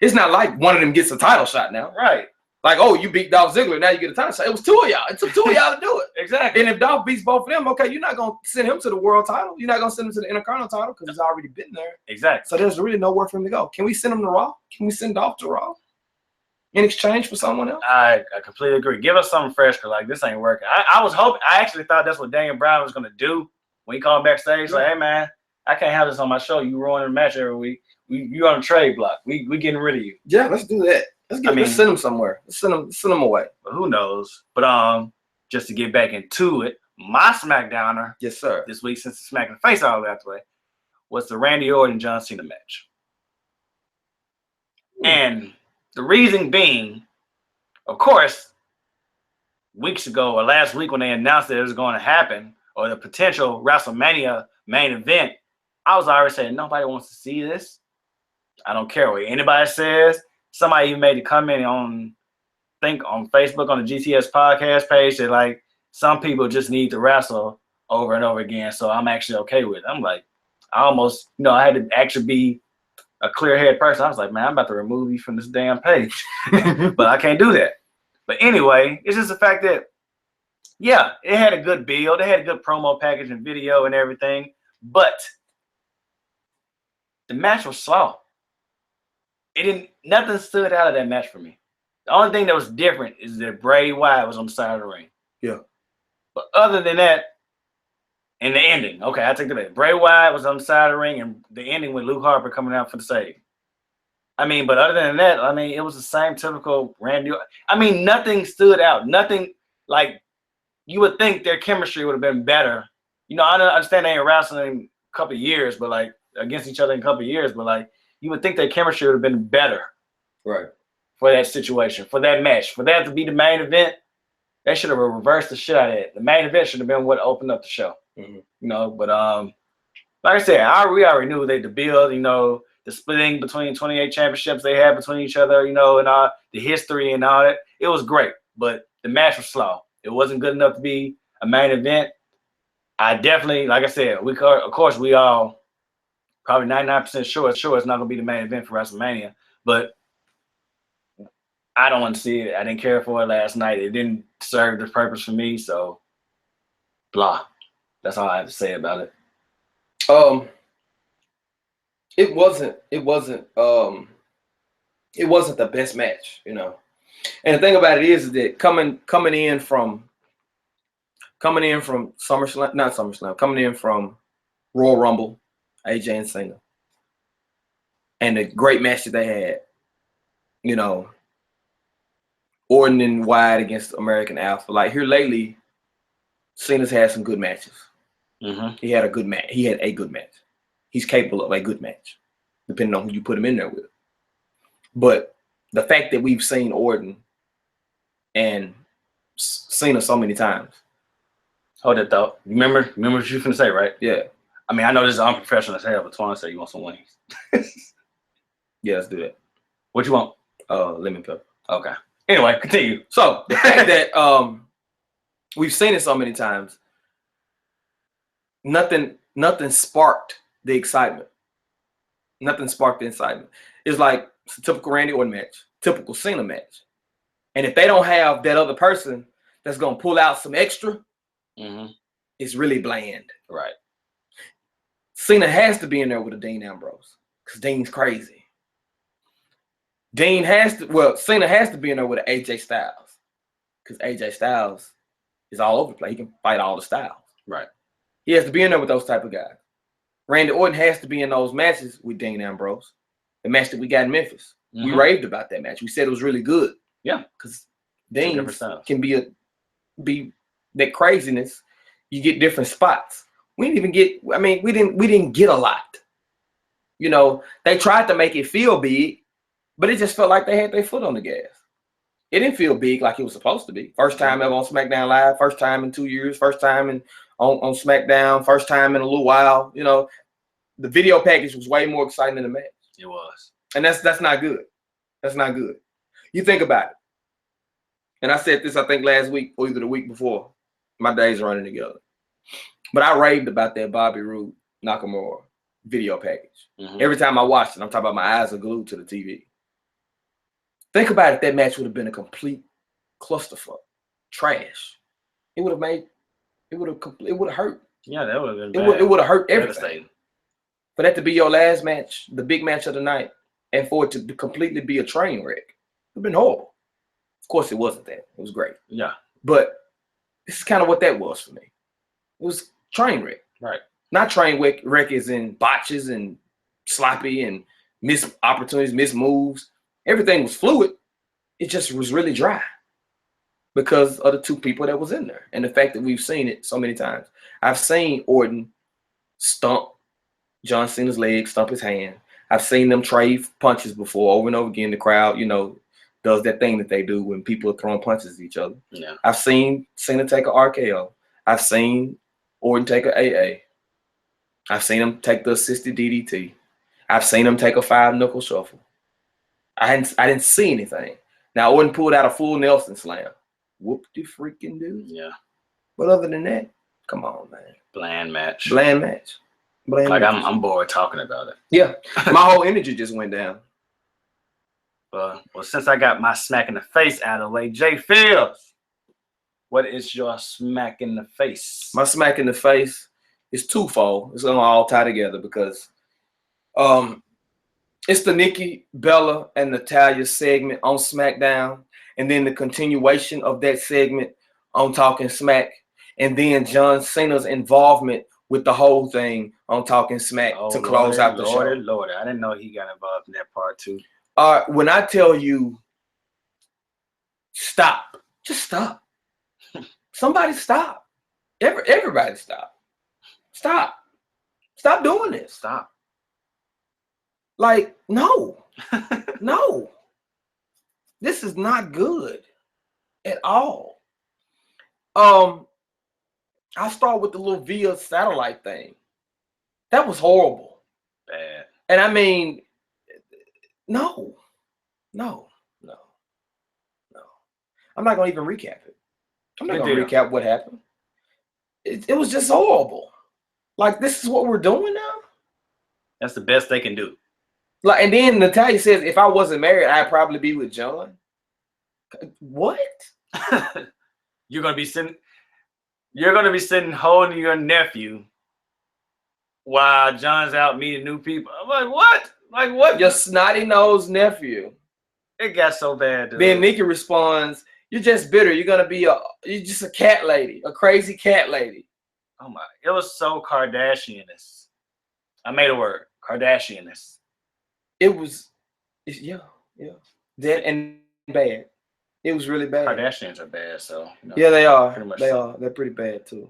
it's not like one of them gets a title shot now. Right. Like, oh, you beat Dolph Ziggler, now you get a title shot. It was two of y'all. It took two of y'all to do it. Exactly. And if Dolph beats both of them, okay, you're not going to send him to the world title. You're not going to send him to the Intercontinental title because he's already been there. Exactly. So there's really nowhere for him to go. Can we send him to Raw? Can we send Dolph to Raw in exchange for someone else? I completely agree. Give us something fresh because, like, this ain't working. I actually thought that's what Daniel Bryan was going to do when he called backstage. Like, hey, man, I can't have this on my show. You ruining the match every week. You on a trade block. We getting rid of you. Yeah, let's do that. Let's send him somewhere. Let's send him away. But who knows? But just to get back into it, my Smackdowner, yes, sir, this week since the Smack in the Face all the way out the way, was the Randy Orton John Cena match. And the reason being, of course, weeks ago or last week when they announced that it was going to happen, or the potential WrestleMania main event, I was already saying nobody wants to see this. I don't care what anybody says. Somebody even made a comment on Facebook on the GTS Podcast page that like some people just need to wrestle over and over again. So I'm actually okay with it. I'm like, I almost, I had to actually be a clear-headed person. I was like, man, I'm about to remove you from this damn page. But I can't do that. But anyway, it's just the fact that, it had a good build. They had a good promo package and video and everything. But the match was slow. Nothing stood out of that match for me. The only thing that was different is that Bray Wyatt was on the side of the ring. Yeah. But other than that, and the ending, okay, I take that back. Bray Wyatt was on the side of the ring, and the ending with Luke Harper coming out for the save. But other than that, it was the same typical Randy. Nothing stood out. Nothing, like, you would think their chemistry would have been better. I understand they ain't wrestling a couple of years, but like against each other in a couple of years, but like you would think their chemistry would have been better. Right. For that situation, for that match, for that to be the main event, they should have reversed the shit out of it. The main event should have been what opened up the show. Mm-hmm. But like I said, we already knew the build, the splitting between 28 championships they had between each other, and all the history and all that. It was great, but the match was slow. It wasn't good enough to be a main event. I definitely, like I said, of course we all probably 99% sure it's not gonna be the main event for WrestleMania, but I don't want to see it. I didn't care for it last night. It didn't serve the purpose for me, so blah. That's all I have to say about it. It wasn't the best match, you know. And the thing about it is that coming in from SummerSlam, not SummerSlam, coming in from Royal Rumble, AJ and Cena, and the great match that they had, you know, Orton and Wyatt against American Alpha. Like here lately, Cena's had some good matches. Mm-hmm. He had a good match. He's capable of a good match, depending on who you put him in there with. But the fact that we've seen Orton and Cena so many times. Hold that thought. Remember what you were going to say, right? Yeah. I mean, I know this is unprofessional as hell, but Twan said you want some wings. Yeah, let's do that. What you want? Lemon pepper. Okay. Anyway, continue. So the fact that we've seen it so many times, nothing sparked the excitement. Nothing sparked the excitement. It's like it's a typical Randy Orton match, typical Cena match. And if they don't have that other person that's gonna pull out some extra, it's really bland. Right. Cena has to be in there with a Dean Ambrose because Dean's crazy. Cena has to be in there with an AJ Styles because AJ Styles is all over the place. He can fight all the styles. Right. He has to be in there with those type of guys. Randy Orton has to be in those matches with Dean Ambrose. The match that we got in Memphis. We raved about that match. We said it was really good. Yeah. Because Dean can be that craziness. You get different spots. We didn't get a lot. You know, they tried to make it feel big, but it just felt like they had their foot on the gas. It didn't feel big like it was supposed to be. First time ever on SmackDown Live, first time in 2 years, first time on SmackDown, first time in a little while. You know, the video package was way more exciting than the match. It was. And that's not good. That's not good. You think about it. And I said this, I think, last week or either the week before. My days are running together. But I raved about that Bobby Roode Nakamura video package. Every time I watched it, I'm talking about my eyes are glued to the TV. Think about it, that match would have been a complete clusterfuck. Trash. It would have hurt. Yeah, that would have been bad. It would have hurt everything. For that to be your last match, the big match of the night, and for it to completely be a train wreck, it would have been horrible. Of course, it wasn't that. It was great. Yeah. But this is kind of what that was for me. It was train wreck. Right. Not train wreck as in botches and sloppy and missed opportunities, missed moves. Everything was fluid. It just was really dry because of the two people that was in there. And the fact that we've seen it so many times. I've seen Orton stump John Cena's leg, stump his hand. I've seen them trade punches before over and over again. The crowd, you know, does that thing that they do when people are throwing punches at each other. Yeah. I've seen Cena take a RKO. I've seen Orton take a AA. I've seen him take the assisted DDT. I've seen him take a 5-knuckle shuffle. I didn't see anything. Now Orton pulled out a full Nelson slam. Whoop-de-freaking do. Yeah. But other than that, come on, man. Bland match. Like I'm bored talking about it. Yeah. My whole energy just went down. Well, since I got my smack in the face out of the way, J.Fields, what is your smack in the face? My smack in the face is twofold. It's gonna all tie together because it's the Nikki Bella and Natalya segment on SmackDown, and then the continuation of that segment on Talking Smack, and then John Cena's involvement with the whole thing on Talking Smack to close out the show. Lord, I didn't know he got involved in that part too. When I tell you stop, just stop. Somebody stop. Everybody stop. Stop. Stop doing this. Stop. Like, no. No. This is not good at all. I'll start with the little via satellite thing. That was horrible. Bad. And I mean, no. I'm not going to even recap it. I'm not going to recap what happened. it was just horrible. Like, this is what we're doing now? That's the best they can do. Like, and then Natalya says, if I wasn't married, I'd probably be with John. What? You're gonna be sitting holding your nephew while John's out meeting new people. I'm like, what? Like, what? Your snotty-nosed nephew. It got so bad, dude. Then Nikki responds, you're just bitter. You're just a cat lady, a crazy cat lady. Oh my, it was so Kardashian-ness. I made a word, Kardashian-ness. Yeah. Dead and bad. It was really bad. Kardashians are bad, so. You know, yeah, they are. They are. They're pretty bad, too.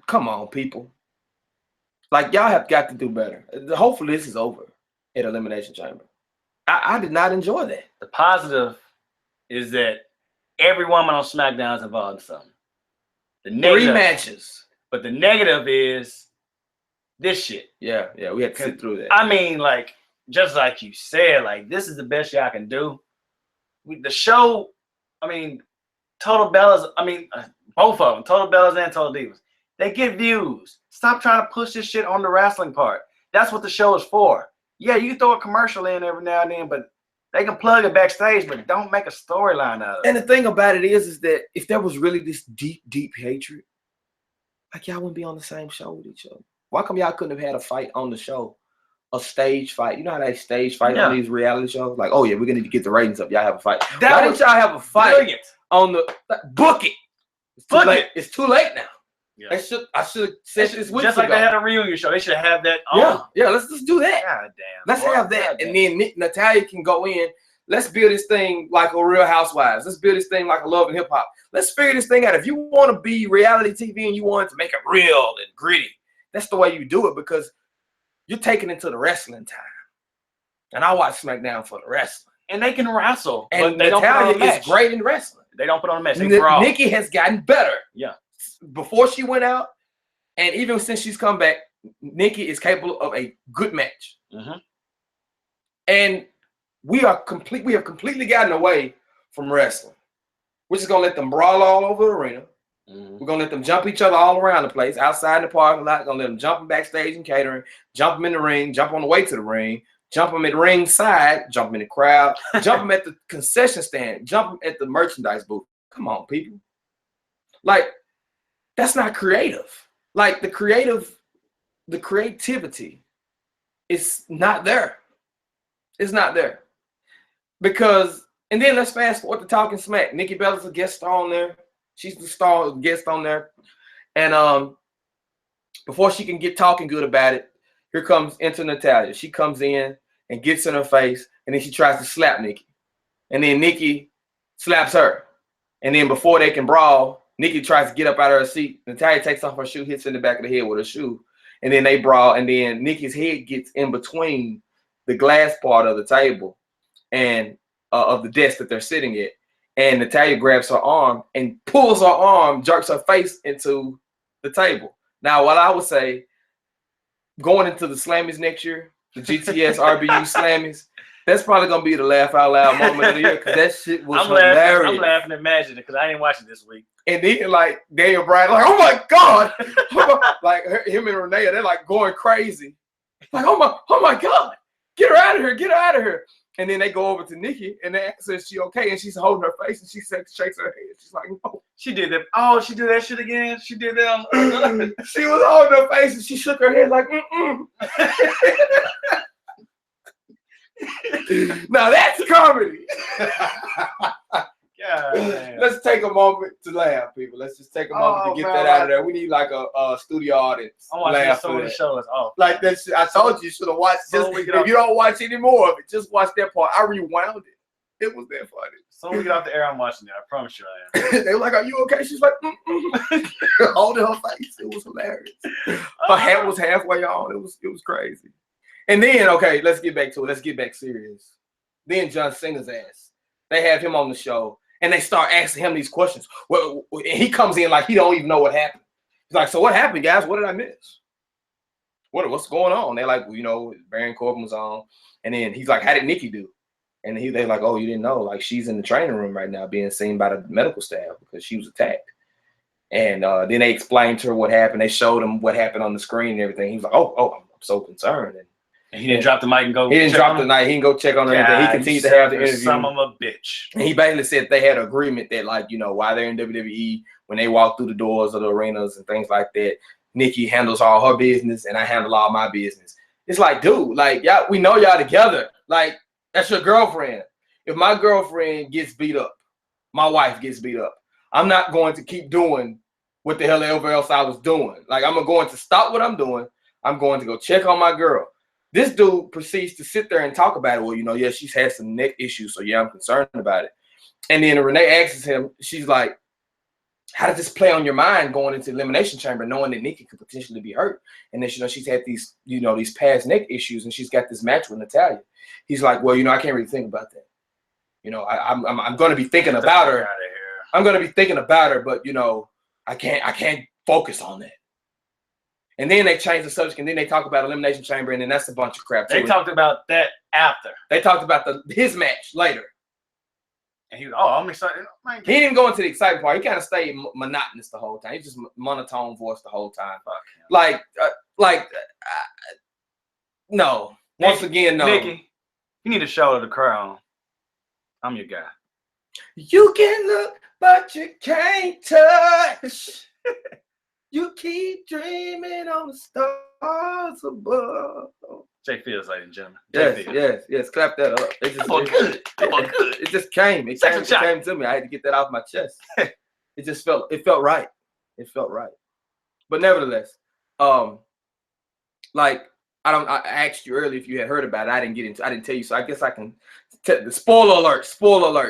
Come on, people. Like, y'all have got to do better. Hopefully, this is over at Elimination Chamber. I did not enjoy that. The positive is that every woman on SmackDown is involved in something. The negative, 3 matches. But the negative is this shit. Yeah, we had to sit through that. I mean, like, just like you said, like, this is the best y'all can do. The show, I mean, Total Bellas, both of them, Total Bellas and Total Divas, they get views. Stop trying to push this shit on the wrestling part. That's what the show is for. Yeah, you can throw a commercial in every now and then, but they can plug it backstage, but don't make a storyline out of it. And the thing about it is that if there was really this deep, deep hatred, like, y'all wouldn't be on the same show with each other. Why come y'all couldn't have had a fight on the show? A stage fight. You know how they stage fight on these reality shows? Like, oh yeah, we're gonna need to get the ratings up. Y'all have a fight. Why didn't y'all have a fight on the book it? It's too late now. Yeah. I should have said this week. Just like they had a reunion show. They should have that on. Yeah, let's just do that. God damn. Let's have that. And then Natalya can go in. Let's build this thing like a Real Housewives. Let's build this thing like a Love and Hip Hop. Let's figure this thing out. If you want to be reality TV and you want to make it real and gritty, that's the way you do it, because you're taking it to the wrestling time. And I watch SmackDown for the wrestling. And they can wrestle. And Natalya is great in wrestling. They don't put on a match. They brawl. Nikki has gotten better. Yeah. Before she went out, and even since she's come back, Nikki is capable of a good match. Mm-hmm. And we have completely gotten away from wrestling. We're just gonna let them brawl all over the arena. Mm-hmm. We're gonna let them jump each other all around the place, outside the parking lot. Gonna let them jump them backstage and catering, jump them in the ring, jump on the way to the ring, jump them at the ring side, jump them in the crowd, jump them at the concession stand, jump them at the merchandise booth. Come on, people. Like, that's not creative. Like, the creativity is not there. It's not there. Because, and then let's fast forward to Talking Smack. Nikki Bella's a guest star on there. She's the guest on there. And before she can get talking good about it, here comes Natalya. She comes in and gets in her face, and then she tries to slap Nikki. And then Nikki slaps her. And then before they can brawl, Nikki tries to get up out of her seat. Natalya takes off her shoe, hits her in the back of the head with her shoe. And then they brawl, and then Nikki's head gets in between the glass part of the table and of the desk that they're sitting at. And Natalya grabs her arm and pulls her arm, jerks her face into the table. Now, what I would say, going into the Slammies next year, the GTS RBU Slammies, that's probably going to be the laugh out loud moment of the year, because that shit was hilarious. I'm laughing at Magic because I didn't watch it this week. And then, like, Daniel Bryan, like, oh my God. Like, him and Renee, they're like going crazy. Like, oh my God. Get her out of here. Get her out of here. And then they go over to Nikki, and they ask her, is she okay? And she's holding her face, and she shakes her head. She's like, no. She did that. Oh, she did that shit again? She did that. She was holding her face, and she shook her head like, Now that's comedy. Yeah. Let's take a moment to laugh, people. Let's just take a moment to get that out of there. We need like a studio audience. I want to see some of the shows. Like that. I told you should have watched. If you don't watch any more of it, just watch that part. I rewound it. It was that funny. So when we get off the air, I'm watching it. I promise you I am. They were like, "Are you okay?" She's like, holding her face. It was hilarious. Her hat was halfway on. It was crazy. And then, okay, let's get back to it. Let's get back serious. Then John Cena's ass. They have him on the show, and they start asking him these questions. Well, and he comes in like he don't even know what happened. He's like, so what happened, guys? What did I miss? What's going on? They're like, well, you know, Baron Corbin was on. And then he's like, how did Nikki do? And they're like, oh, you didn't know. Like, she's in the training room right now being seen by the medical staff because she was attacked. And then they explained to her what happened. They showed him what happened on the screen and everything. He was like, oh, I'm so concerned. And he didn't drop the mic and go. He didn't drop the mic. He didn't go check on her. Anything. He continued to have the interview. Son of a bitch. And he basically said they had an agreement that, like, while they're in WWE, when they walk through the doors of the arenas and things like that, Nikki handles all her business and I handle all my business. It's like, dude, like, y'all, we know y'all together. Like, that's your girlfriend. If my girlfriend gets beat up, my wife gets beat up, I'm not going to keep doing what the hell ever else I was doing. Like, I'm going to stop what I'm doing. I'm going to go check on my girl. This dude proceeds to sit there and talk about it. Well, yeah, she's had some neck issues, so yeah, I'm concerned about it. And then Renee asks him, she's like, how did this play on your mind going into the Elimination Chamber, knowing that Nikki could potentially be hurt? And then, she's had these, these past neck issues, and she's got this match with Natalya. He's like, well, I can't really think about that. I'm going to be thinking about her. I'm going to be thinking about her, but, I can't focus on that. And then they change the subject, and then they talk about Elimination Chamber, and then that's a bunch of crap. They talked about that after. They talked about his match later. And he was, I'm excited. He didn't go into the exciting part. He kind of stayed monotonous the whole time. He just monotone voice the whole time. No. Once again, no. Nikki, you need to show the crown. I'm your guy. You can look, but you can't touch. You keep dreaming on the stars above. J.Fields, ladies and gentlemen. Yes. Clap that up. It just good. It just came. It came to me. I had to get that off my chest. It just felt right. It felt right. But nevertheless, I asked you earlier if you had heard about it. I didn't tell you. So I guess I can the spoiler alert.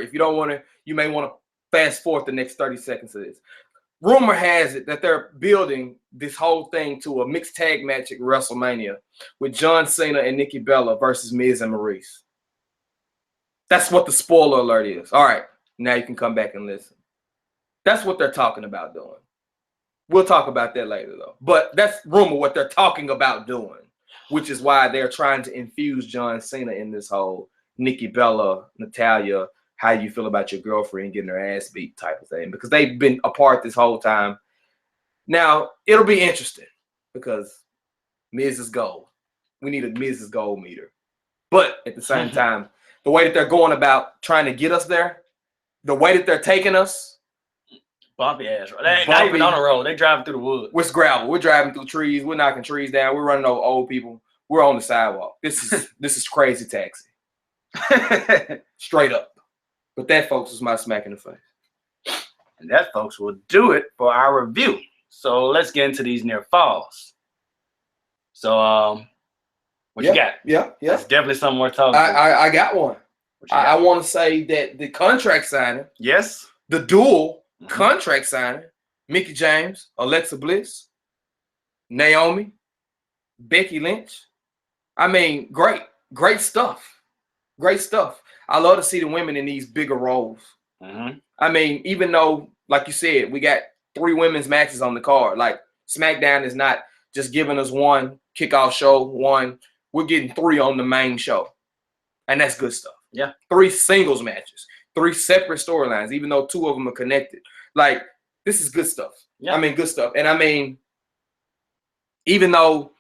If you don't want to, you may want to fast forward the next 30 seconds of this. Rumor has it that they're building this whole thing to a mixed tag match at WrestleMania with John Cena and Nikki Bella versus Miz and Maurice. That's what the spoiler alert is. All right, now you can come back and listen. That's what they're talking about doing. We'll talk about that later, though. But that's rumor what they're talking about doing, which is why they're trying to infuse John Cena in this whole Nikki Bella, Natalya, how you feel about your girlfriend getting her ass beat type of thing, because they've been apart this whole time. Now, it'll be interesting because Miz is gold. We need a Miz's gold meter. But at the same time, the way that they're going about trying to get us there, the way that they're taking us. Bumpy ass road. They not even on the road. They driving through the woods. It's gravel. We're driving through trees. We're knocking trees down. We're running over old people. We're on the sidewalk. This is crazy taxi. Straight up. But that, folks, is my smack in the face. And that, folks, will do it for our review. So let's get into these near falls. So, what you got? Yeah. That's definitely something worth talking about. I got one. I want to say that the contract signing. Yes. The dual contract signing. Mickie James, Alexa Bliss, Naomi, Becky Lynch. I mean, great stuff. Great stuff. I love to see the women in these bigger roles. I mean, even though, like you said, we got 3 women's matches on the card. Like, Smackdown is not just giving us one kickoff show, we're getting 3 on the main show. And that's good stuff. Yeah. 3 singles matches, 3 separate storylines, even though 2 of them are connected. Like, this is good stuff. Yeah. I mean, good stuff. And I mean, even though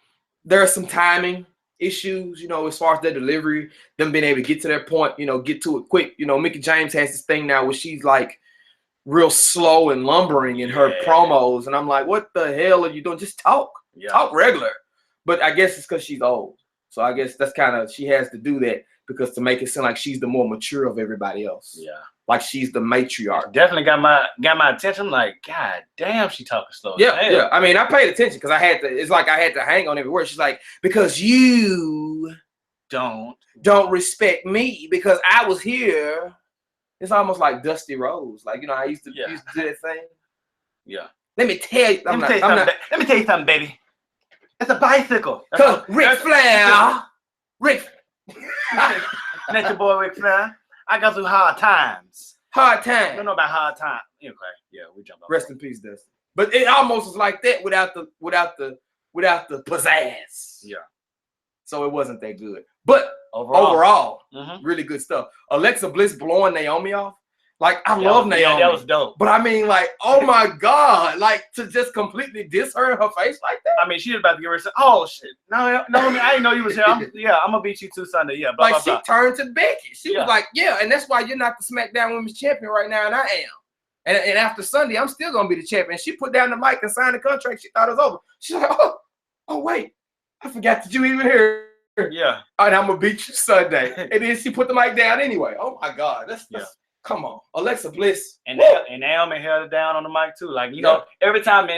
there are some timing issues, as far as their delivery, them being able to get to their point, get to it quick. Mickie James has this thing now where she's like real slow and lumbering in her promos. And I'm like, what the hell are you doing? Just talk. Yeah. Talk regular. But I guess it's because she's old. So I guess that's kind of, she has to do that because to make it seem like she's the more mature of everybody else. Yeah. Like she's the matriarch. Definitely got my attention. I'm like, God damn, she talking slow. Yeah. I mean, I paid attention because it's like I had to hang on every word. She's like, because you don't respect me because I was here. It's almost like Dusty Rhodes. Like, I used to do that thing. Yeah. Let me tell you. Let me tell you something, baby. It's a bicycle. Because Ric Flair. That's your boy Ric Flair. I got through hard times. Hard times. You don't know about hard times. Okay. Yeah, we jumped off. Rest in peace, Dusty. But it almost was like that without the pizzazz. Yeah. So it wasn't that good. But overall, really good stuff. Alexa Bliss blowing Naomi off. Like, I love Naomi. Yeah, that was dope. But I mean, like, oh my God, like to just completely diss her in her face like that. I mean, she was about to give her some, oh shit. No, I didn't know you was here. I'm gonna beat you too Sunday. Yeah, blah, like blah, she blah. turned to Becky. She was like, yeah, and that's why you're not the SmackDown Women's Champion right now, and I am. And after Sunday, I'm still gonna be the champion. She put down the mic and signed the contract. She thought it was over. She's like, oh wait, I forgot that you even here. Yeah. All right, I'm gonna beat you Sunday. And then she put the mic down anyway. Oh my God, that's come on, Alexa Bliss. And Naomi held it down on the mic too. Like, you know, every time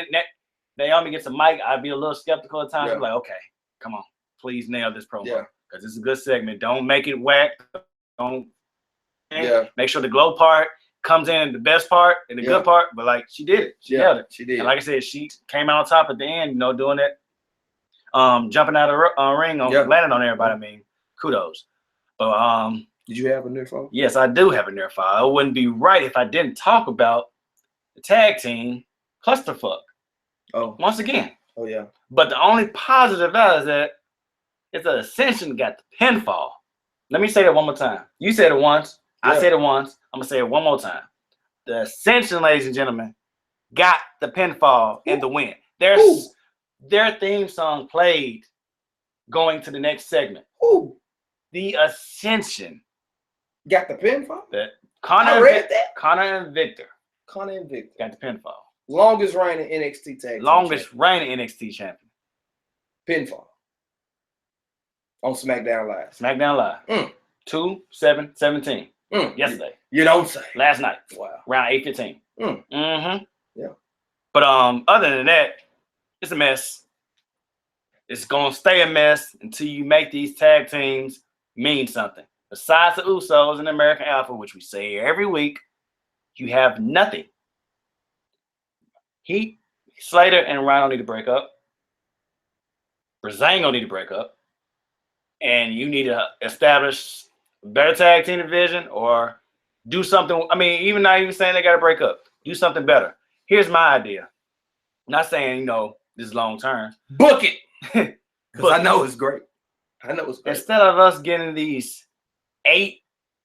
Naomi gets a mic, I'd be a little skeptical at times. I'm like, okay, come on, please nail this promo. Because it's a good segment. Don't make it whack. Don't make sure the glow part comes in the best part and the good part. But like, she did it. She nailed it. She did. And like I said, she came out on top at the end, you know, doing that. Jumping out of the ring, landing on everybody. I mean, kudos. But did you have a near fall? Yes, I do have a near fall. It wouldn't be right if I didn't talk about the tag team clusterfuck. Oh, once again. Oh yeah. But the only positive is that it's an Ascension got the pinfall. Let me say that one more time. You said it once. I said it once. I'm gonna say it one more time. The Ascension, ladies and gentlemen, got the pinfall and the win. Their theme song played going to the next segment. The Ascension got the pinfall. Connor and Victor. Connor and Victor got the pinfall. Longest reigning NXT tag. Longest reigning NXT champion. Pinfall on SmackDown Live. SmackDown Live. 2/7/17. Yesterday. You don't say. Last night. Wow. Around 8:15. Yeah. But other than that, it's a mess. It's gonna stay a mess until you make these tag teams mean something. Besides the Usos and the American Alpha, which we say every week, you have nothing. Slater and Rhino need to break up. Brazango need to break up. And you need to establish a better tag team division or do something. I mean, even not even saying they got to break up. Do something better. Here's my idea. I'm not saying, this is long term. Book it. Because I know it's great. Instead of us getting these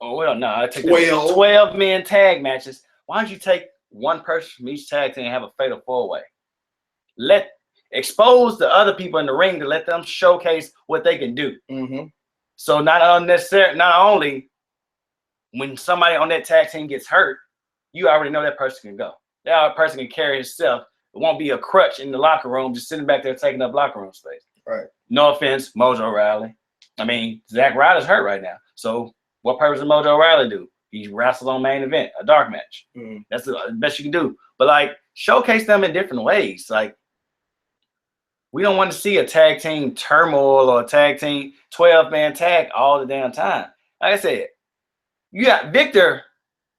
12 men tag matches, why don't you take one person from each tag team and have a fatal 4-way? Expose the other people in the ring to let them showcase what they can do. So not only when somebody on that tag team gets hurt, you already know that person can go. That person can carry himself. It won't be a crutch in the locker room, just sitting back there taking up locker room space. Right. No offense, Mojo Rawley. I mean, Zack Ryder's hurt right now. So what purpose does Mojo Rawley do? He wrestled on main event, a dark match. That's the best you can do. But like, showcase them in different ways. Like, we don't want to see a tag team turmoil or a tag team 12-man tag all the damn time. Like I said, you got Victor.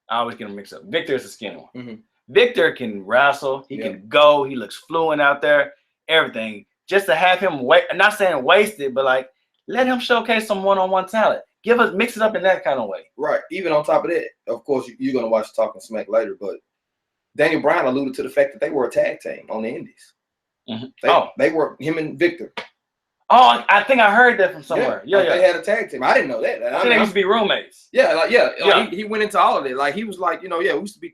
I always get them mixed up. Victor is a skinny one. Victor can wrestle. He can go. He looks fluent out there. Everything. Just to have him not saying wasted, but like, let him showcase some one-on-one talent. Mix it up in that kind of way. Right. Even on top of that, of course, you're going to watch Talking Smack later, but Daniel Bryan alluded to the fact that they were a tag team on the Indies. They were him and Victor. Oh, I think I heard that from somewhere. Yeah. They had a tag team. I didn't know that. They used to be roommates. He went into all of it. Like, he was like, we used to be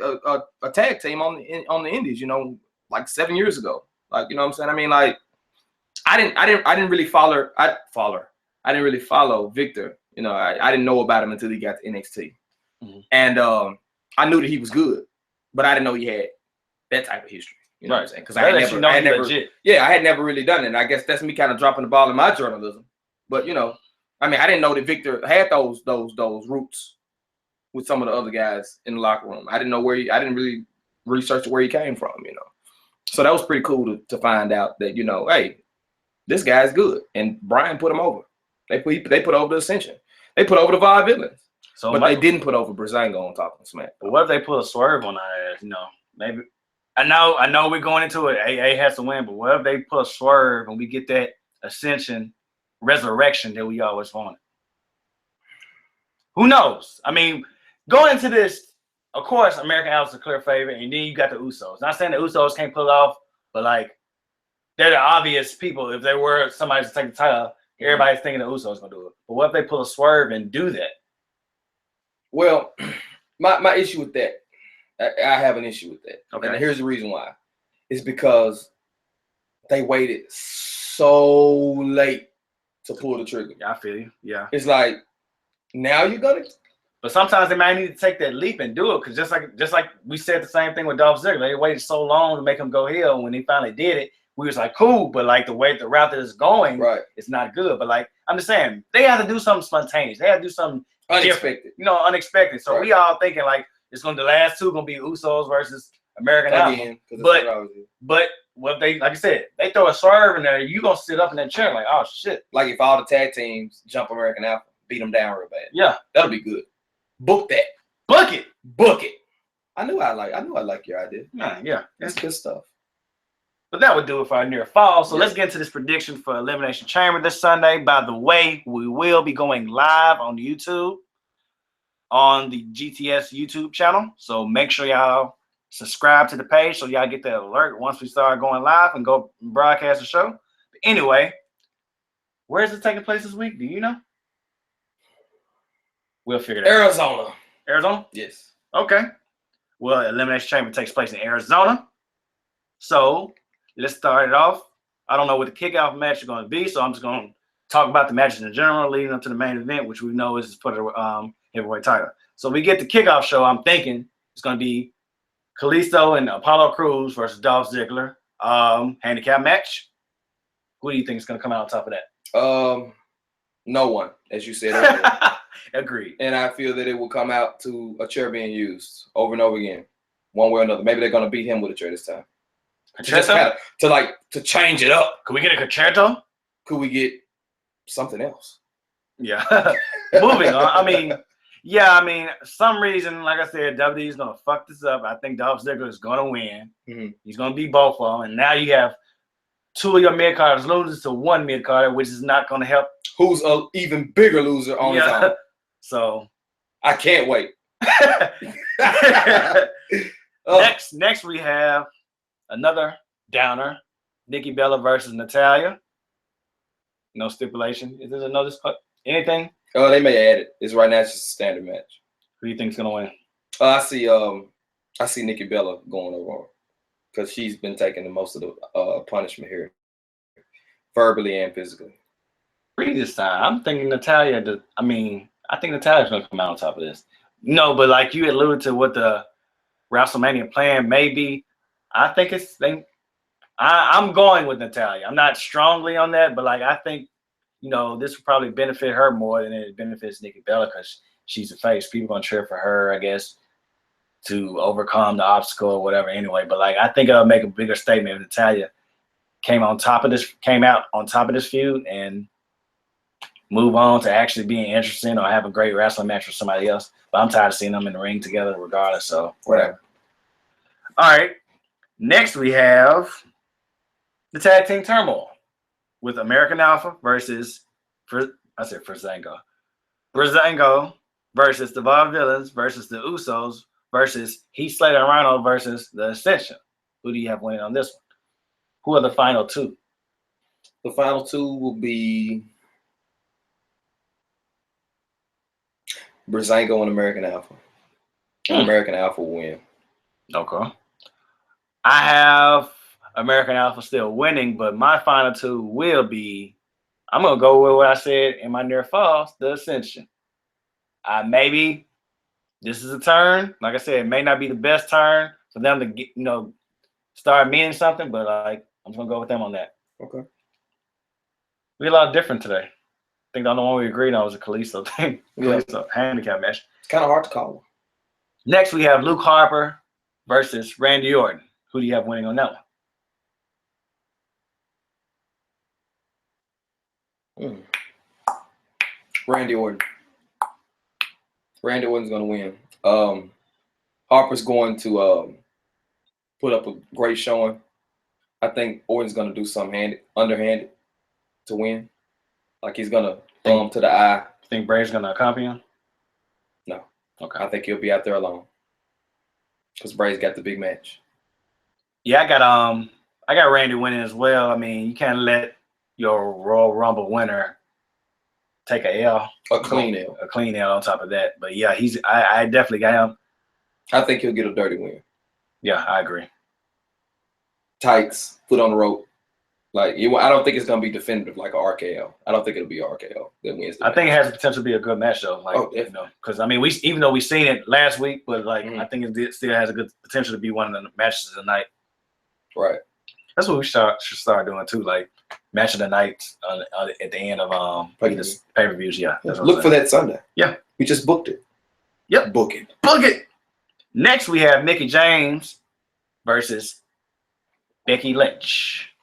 a tag team on the Indies, like 7 years ago. Like, you know what I'm saying? I mean, like, I didn't really follow. I didn't really follow Victor. I didn't know about him until he got to NXT, and I knew that he was good, but I didn't know he had that type of history. You know what I'm saying? Because I had never really done it. And I guess that's me kind of dropping the ball in my journalism. But I didn't know that Victor had those roots with some of the other guys in the locker room. I didn't know I didn't really research where he came from. So that was pretty cool to find out that hey, this guy's good, and Bryan put him over. They put over the Ascension. They put over the Vaudevillains. But they didn't put over Brazango on Talking Smack. But what if they put a swerve on our ass? Maybe. I know we're going into it. AA has to win, but what if they put a swerve and we get that Ascension resurrection that we always wanted? Who knows? I mean, going into this, of course, American Alpha's a clear favorite, and then you got the Usos. Not saying the Usos can't pull it off, but like, they're the obvious people. If they were somebody to take the title, everybody's thinking the Usos gonna do it. But what if they pull a swerve and do that? Well, My issue with that, I have an issue with that. Okay. And here's the reason why. It's because they waited so late to pull the trigger. Yeah, I feel you. Yeah. It's like, now you're gonna. But sometimes they might need to take that leap and do it, because just like we said the same thing with Dolph Ziggler. They waited so long to make him go heel. When he finally did it, we was like, cool. But like the route that it's going, Right. it's not good. But like I'm just saying, they had to do something spontaneous. They had to do something Unexpected. different, unexpected. So Right. we all thinking like the last two gonna be Usos versus American Alpha. But what they, like I said, they throw a swerve in there, you gonna sit up in that chair like, oh shit. Like if all the tag teams jump American Alpha, beat them down real bad. Yeah, that'll be good. Book that. book it. I knew I like your idea. Yeah. That's good stuff. But that would do it for our near fall. So let's get into this prediction for Elimination Chamber this Sunday. By the way, we will be going live on YouTube, on the GTS YouTube channel. So make sure y'all subscribe to the page so y'all get that alert once we start going live and go broadcast the show. But anyway, where is it taking place this week? Do you know? We'll figure it out. Arizona? Yes. Okay. Well, Elimination Chamber takes place in Arizona. So let's start it off. I don't know what the kickoff match is going to be, so I'm just going to talk about the matches in general leading up to the main event, which we know is for the heavyweight title. So we get the kickoff show. I'm thinking it's going to be Kalisto and Apollo Crews versus Dolph Ziggler. Handicap match. Who do you think is going to come out on top of that? No one, as you said earlier. Agreed. And I feel that it will come out to a chair being used over and over again, one way or another. Maybe they're going to beat him with a chair this time. To change it up. Could we get a concerto? Could we get something else? Yeah. Moving on. I mean, some reason, like I said, WWE is going to fuck this up. I think Dolph Ziggler is going to win. Mm-hmm. He's going to beat both of them. And now you have two of your mid-carders losing to one mid-carder, which is not going to help. Who's an even bigger loser on his own. So I can't wait. Next we have another downer, Nikki Bella versus Natalya. No stipulation. Is there another anything? Oh, they may add it. It's right now. It's just a standard match. Who do you think is gonna win? I see Nikki Bella going over because she's been taking the most of the punishment here, verbally and physically. This time, I'm thinking Natalya. I think Natalya's gonna come out on top of this. No, but like you alluded to what the WrestleMania plan may be, I think I'm going with Natalya. I'm not strongly on that, but like I think, this will probably benefit her more than it benefits Nikki Bella because she's a face. People gonna cheer for her, I guess, to overcome the obstacle or whatever. Anyway, but like I think it'll make a bigger statement if Natalya came out on top of this feud and move on to actually being interesting or have a great wrestling match with somebody else. But I'm tired of seeing them in the ring together regardless, so whatever. All right. Next we have the tag team turmoil with American Alpha versus Breezango. Breezango versus the Vaudevillains versus the Usos versus Heath Slater and Rhino versus the Ascension. Who do you have winning on this one? Who are the final two? The final two will be Breezango and American Alpha. American Alpha will win. Okay. I have American Alpha still winning, but my final two will be, I'm going to go with what I said in my near falls, the Ascension. Maybe this is a turn. Like I said, it may not be the best turn for them to get, start meaning something, but like I'm just going to go with them on that. Okay. We had a lot different today. I think the only one we agreed on was a Kalisto thing. Kalisto handicap match. It's kind of hard to call. Next, we have Luke Harper versus Randy Orton. Who do you have winning on that one? Randy Orton. Randy Orton's going to win. Harper's going to put up a great showing. I think Orton's going to do something underhanded to win. Like he's going to thumb to the eye. You think Bray's going to accompany him? No. Okay. I think he'll be out there alone. Because Bray's got the big match. Yeah, I got Randy winning as well. I mean, you can't let your Royal Rumble winner take a L. A clean L. A clean L on top of that. But yeah, I definitely got him I think he'll get a dirty win. Yeah, I agree. Tights, foot on the rope. Like, I don't think it's going to be definitive like an RKO. I don't think it'll be an RKO that wins. I think it has the potential to be a good match, though. Like, because I mean, even though we seen it last week, but like, I think it still has a good potential to be one of the matches of the night. Right. That's what we should start doing too, like match of the night at the end of pay-per-views. Yeah. Look for that Sunday. Yeah. We just booked it. Yep. Book it. Next, we have Mickie James versus Becky Lynch.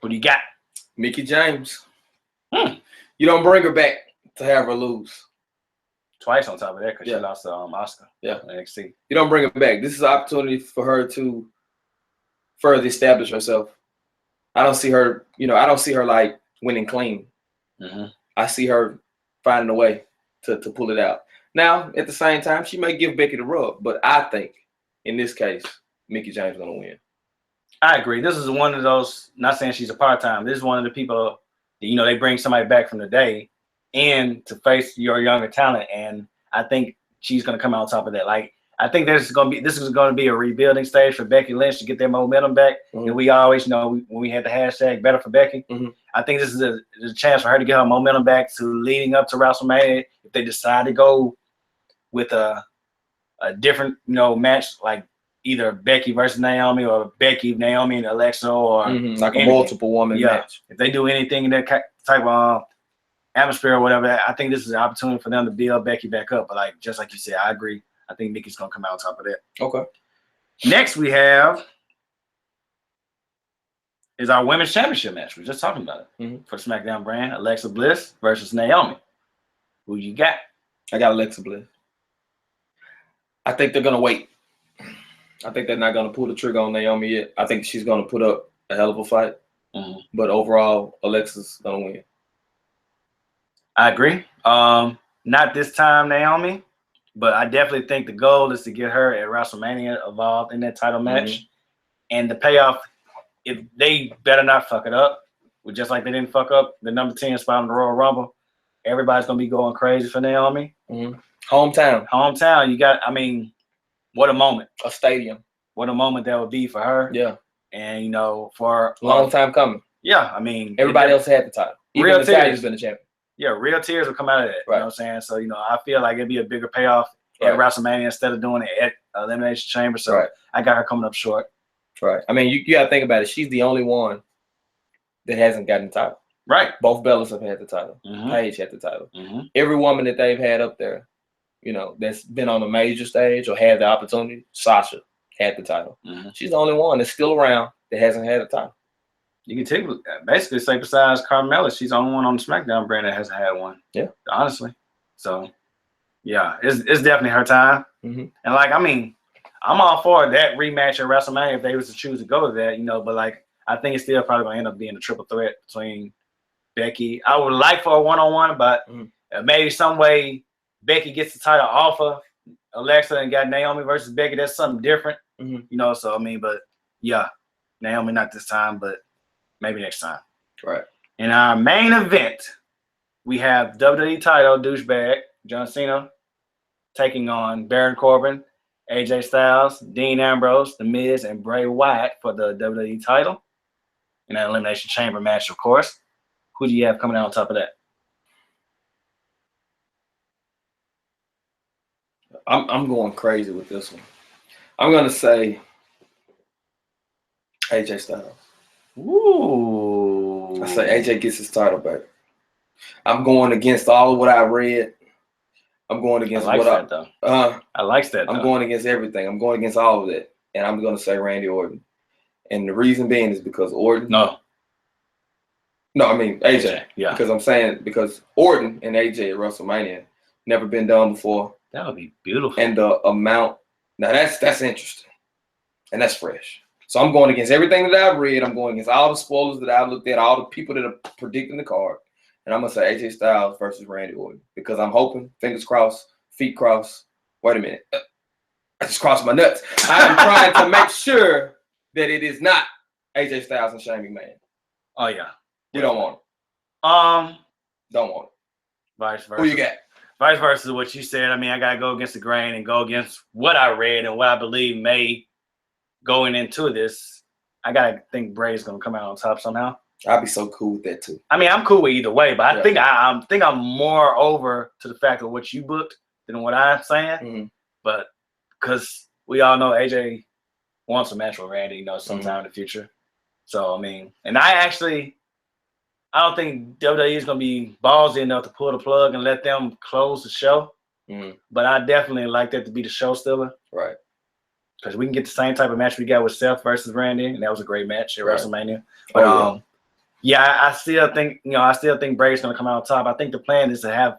What do you got? Mickie James. You don't bring her back to have her lose. Twice on top of that because she lost to Asuka. Yeah. NXT. You don't bring her back. This is an opportunity for her to further establish herself. I don't see her, like winning clean. Mm-hmm. I see her finding a way to pull it out. Now, at the same time, she may give Becky the rub, but I think in this case, Mickie James is going to win. I agree. This is one of those, not saying she's a part-time, this is one of the people, that, they bring somebody back from the day in to face your younger talent, and I think she's going to come out on top of that. Like, I think this is going to be a rebuilding stage for Becky Lynch to get their momentum back. Mm-hmm. And we always when we had the hashtag Better for Becky, I think this is a chance for her to get her momentum back to leading up to WrestleMania. If they decide to go with a different, match, like either Becky versus Naomi or Becky, Naomi, and Alexa, or like a multiple woman match. If they do anything in that type of atmosphere or whatever, I think this is an opportunity for them to build Becky back up. But just like you said, I agree. I think Mickey's going to come out on top of that. Okay. Next we have is our women's championship match. We're just talking about it for the Smackdown brand. Alexa Bliss versus Naomi. Who you got? I got Alexa Bliss. I think they're going to wait. I think they're not going to pull the trigger on Naomi yet. I think she's going to put up a hell of a fight. But overall, Alexa's going to win. I agree. Not this time, Naomi. But I definitely think the goal is to get her at WrestleMania involved in that title match. And the payoff, if they better not fuck it up, just like they didn't fuck up the number 10 spot in the Royal Rumble, everybody's going to be going crazy for Naomi. Hometown. You got, what a moment. A stadium. What a moment that would be for her. Yeah. And, for a long time coming. Yeah. Everybody else had the title. Real Natalia's been a champion. Yeah, real tears will come out of that. Right. You know what I'm saying? So, I feel like it'd be a bigger payoff at WrestleMania instead of doing it at Elimination Chamber. So I got her coming up short. Right. You got to think about it. She's the only one that hasn't gotten the title. Right. Both Bellas have had the title. Paige had the title. Every woman that they've had up there, that's been on a major stage or had the opportunity, Sasha had the title. She's the only one that's still around that hasn't had a title. You can basically say besides Carmella, she's the only one on the SmackDown brand that hasn't had one. Yeah. Honestly. So, yeah, it's definitely her time. And, I'm all for that rematch at WrestleMania if they was to choose to go to that, but, I think it's still probably going to end up being a triple threat between Becky. I would like for a one-on-one, but maybe some way Becky gets the title off of Alexa and got Naomi versus Becky. That's something different, but, yeah, Naomi not this time, but maybe next time. Right. In our main event, we have WWE title douchebag John Cena taking on Baron Corbin, AJ Styles, Dean Ambrose, The Miz, and Bray Wyatt for the WWE title. In an Elimination Chamber match, of course. Who do you have coming out on top of that? I'm going crazy with this one. I'm going to say AJ Styles. Ooh. I say AJ gets his title back. I'm going against all of what I read. I'm going against I like that. I'm going against everything. I'm going against all of that. And I'm going to say Randy Orton. And the reason being is because Orton. No, AJ. Yeah. Because Orton and AJ at WrestleMania never been done before. That would be beautiful. And the amount. Now that's interesting. And that's fresh. So I'm going against everything that I've read. I'm going against all the spoilers that I've looked at, all the people that are predicting the card. And I'm going to say AJ Styles versus Randy Orton. Because I'm hoping, fingers crossed, feet crossed. Wait a minute. I just crossed my nuts. I'm trying to make sure that it is not AJ Styles and Shane McMahon. Oh, yeah. You don't want it. Don't want it. Vice versa. Who you got? vice versa to what you said. I mean, I gotta go against the grain and go against what I read and what I believe may going into this. I gotta think Bray's gonna come out on top somehow. I'd be so cool with that too. I mean, I'm cool with either way, but I think I'm more over to the fact of what you booked than what I'm saying. Mm-hmm. But because we all know AJ wants a match with Randy, sometime in the future. So I mean, and I don't think WWE is gonna be ballsy enough to pull the plug and let them close the show. Mm-hmm. But I definitely like that to be the show stealer. Right. Because we can get the same type of match we got with Seth versus Randy, and that was a great match at WrestleMania. But I still think Bray's gonna come out on top. I think the plan is to have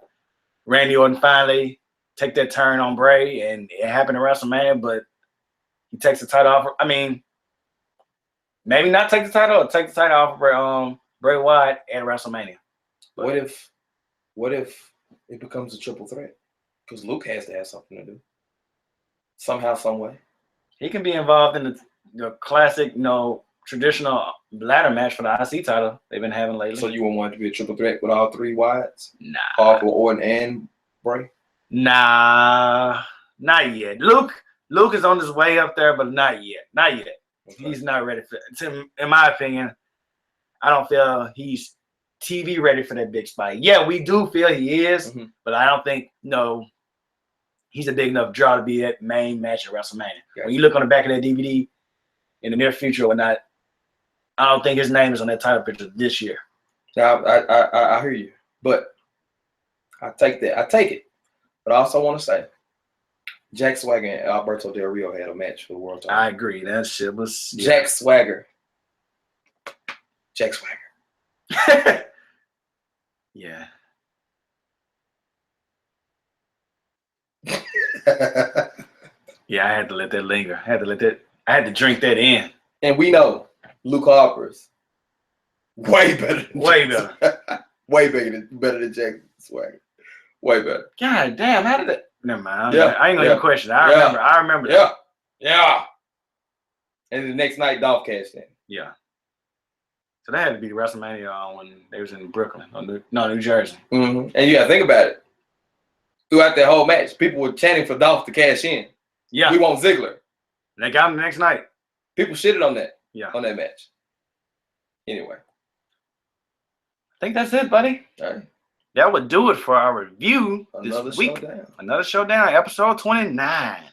Randy Orton finally take that turn on Bray, and it happened at WrestleMania, but he takes the title off. I mean, maybe not take the title, or take the title off of Bray Wyatt at WrestleMania. But what if it becomes a triple threat? Because Luke has to have something to do. Somehow, some way. He can be involved in the classic, traditional ladder match for the IC title they've been having lately. So you want it to be a triple threat with all three Wyatts? Nah. All for Orton and Bray? Nah, not yet. Luke is on his way up there, but not yet. Not yet. Okay. He's not ready for it. In my opinion, I don't feel he's TV ready for that big spike. Yeah, we do feel he is, but I don't think he's a big enough draw to be that main match at WrestleMania. Gotcha. When you look on the back of that DVD in the near future or not, I don't think his name is on that title picture this year. Now, I hear you, but I take that. I take it. But I also want to say, Jack Swagger and Alberto Del Rio had a match for the world title. I agree. That shit was Jack Swagger. Jack Swagger. Yeah. Yeah, I had to let that linger. I had to drink that in. And we know Luke Harper's way better. Way better. Way better than Jack Swagger. Way better. God damn, how did that? Never mind. Yeah. I ain't gonna even question it. I remember that. Yeah. And the next night, Dolph cashed in. Yeah. So that had to be WrestleMania when they was in Brooklyn, New Jersey. Mm-hmm. And you gotta think about it. Throughout that whole match, people were chanting for Dolph to cash in. Yeah. We want Ziggler. They got him the next night. People shitted on that. Yeah. On that match. Anyway. I think that's it, buddy. All right. That would do it for our review this week. Showdown. Another showdown, episode 29.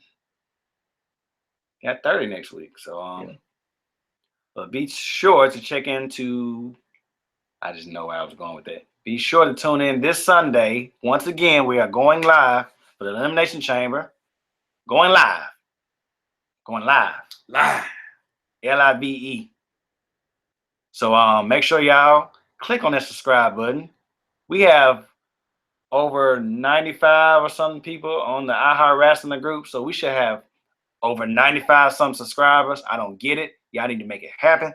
Got 30 next week. So but be sure to check into. I just know where I was going with that. Be sure to tune in this Sunday. Once again, we are going live for the Elimination Chamber. Going live. Live. L-I-V-E. So make sure y'all click on that subscribe button. We have over 95 or something people on the iHeart Wrestling group, so we should have over 95 some subscribers. I don't get it. Y'all need to make it happen.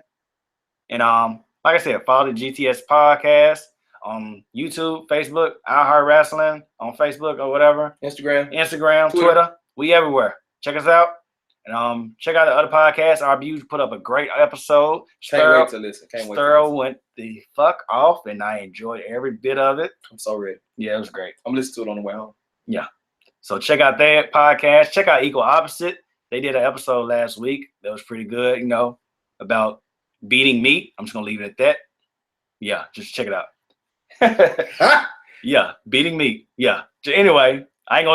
And like I said, follow the GTS Podcast on YouTube, Facebook, iHeart Wrestling on Facebook or whatever. Instagram, Twitter. We everywhere. Check us out. And check out the other podcasts. RBU put up a great episode. Can't wait to listen. Sterl went the fuck off, and I enjoyed every bit of it. I'm so ready. Yeah, it was great. I'm listening to it on the way home. Yeah. So check out that podcast. Check out Equal Opposite. They did an episode last week that was pretty good, about beating meat. I'm just gonna leave it at that. Yeah, just check it out. Yeah, beating meat. Yeah. Anyway, I'm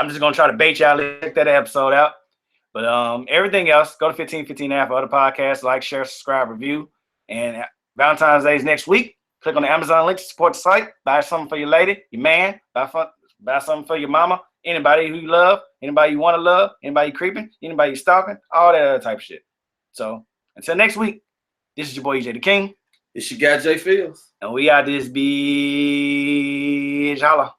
just gonna try to bait y'all to check that episode out. But everything else, go to 1515 for other podcasts, like, share, subscribe, review. And Valentine's Day is next week. Click on the Amazon link to support the site. Buy something for your lady, your man. Buy something for your mama. Anybody who you love, anybody you want to love, anybody you creeping, anybody you stalking, all that other type of shit. So until next week, this is your boy EJ the King. It's your guy J.Fields. And we out this bitch. Holla.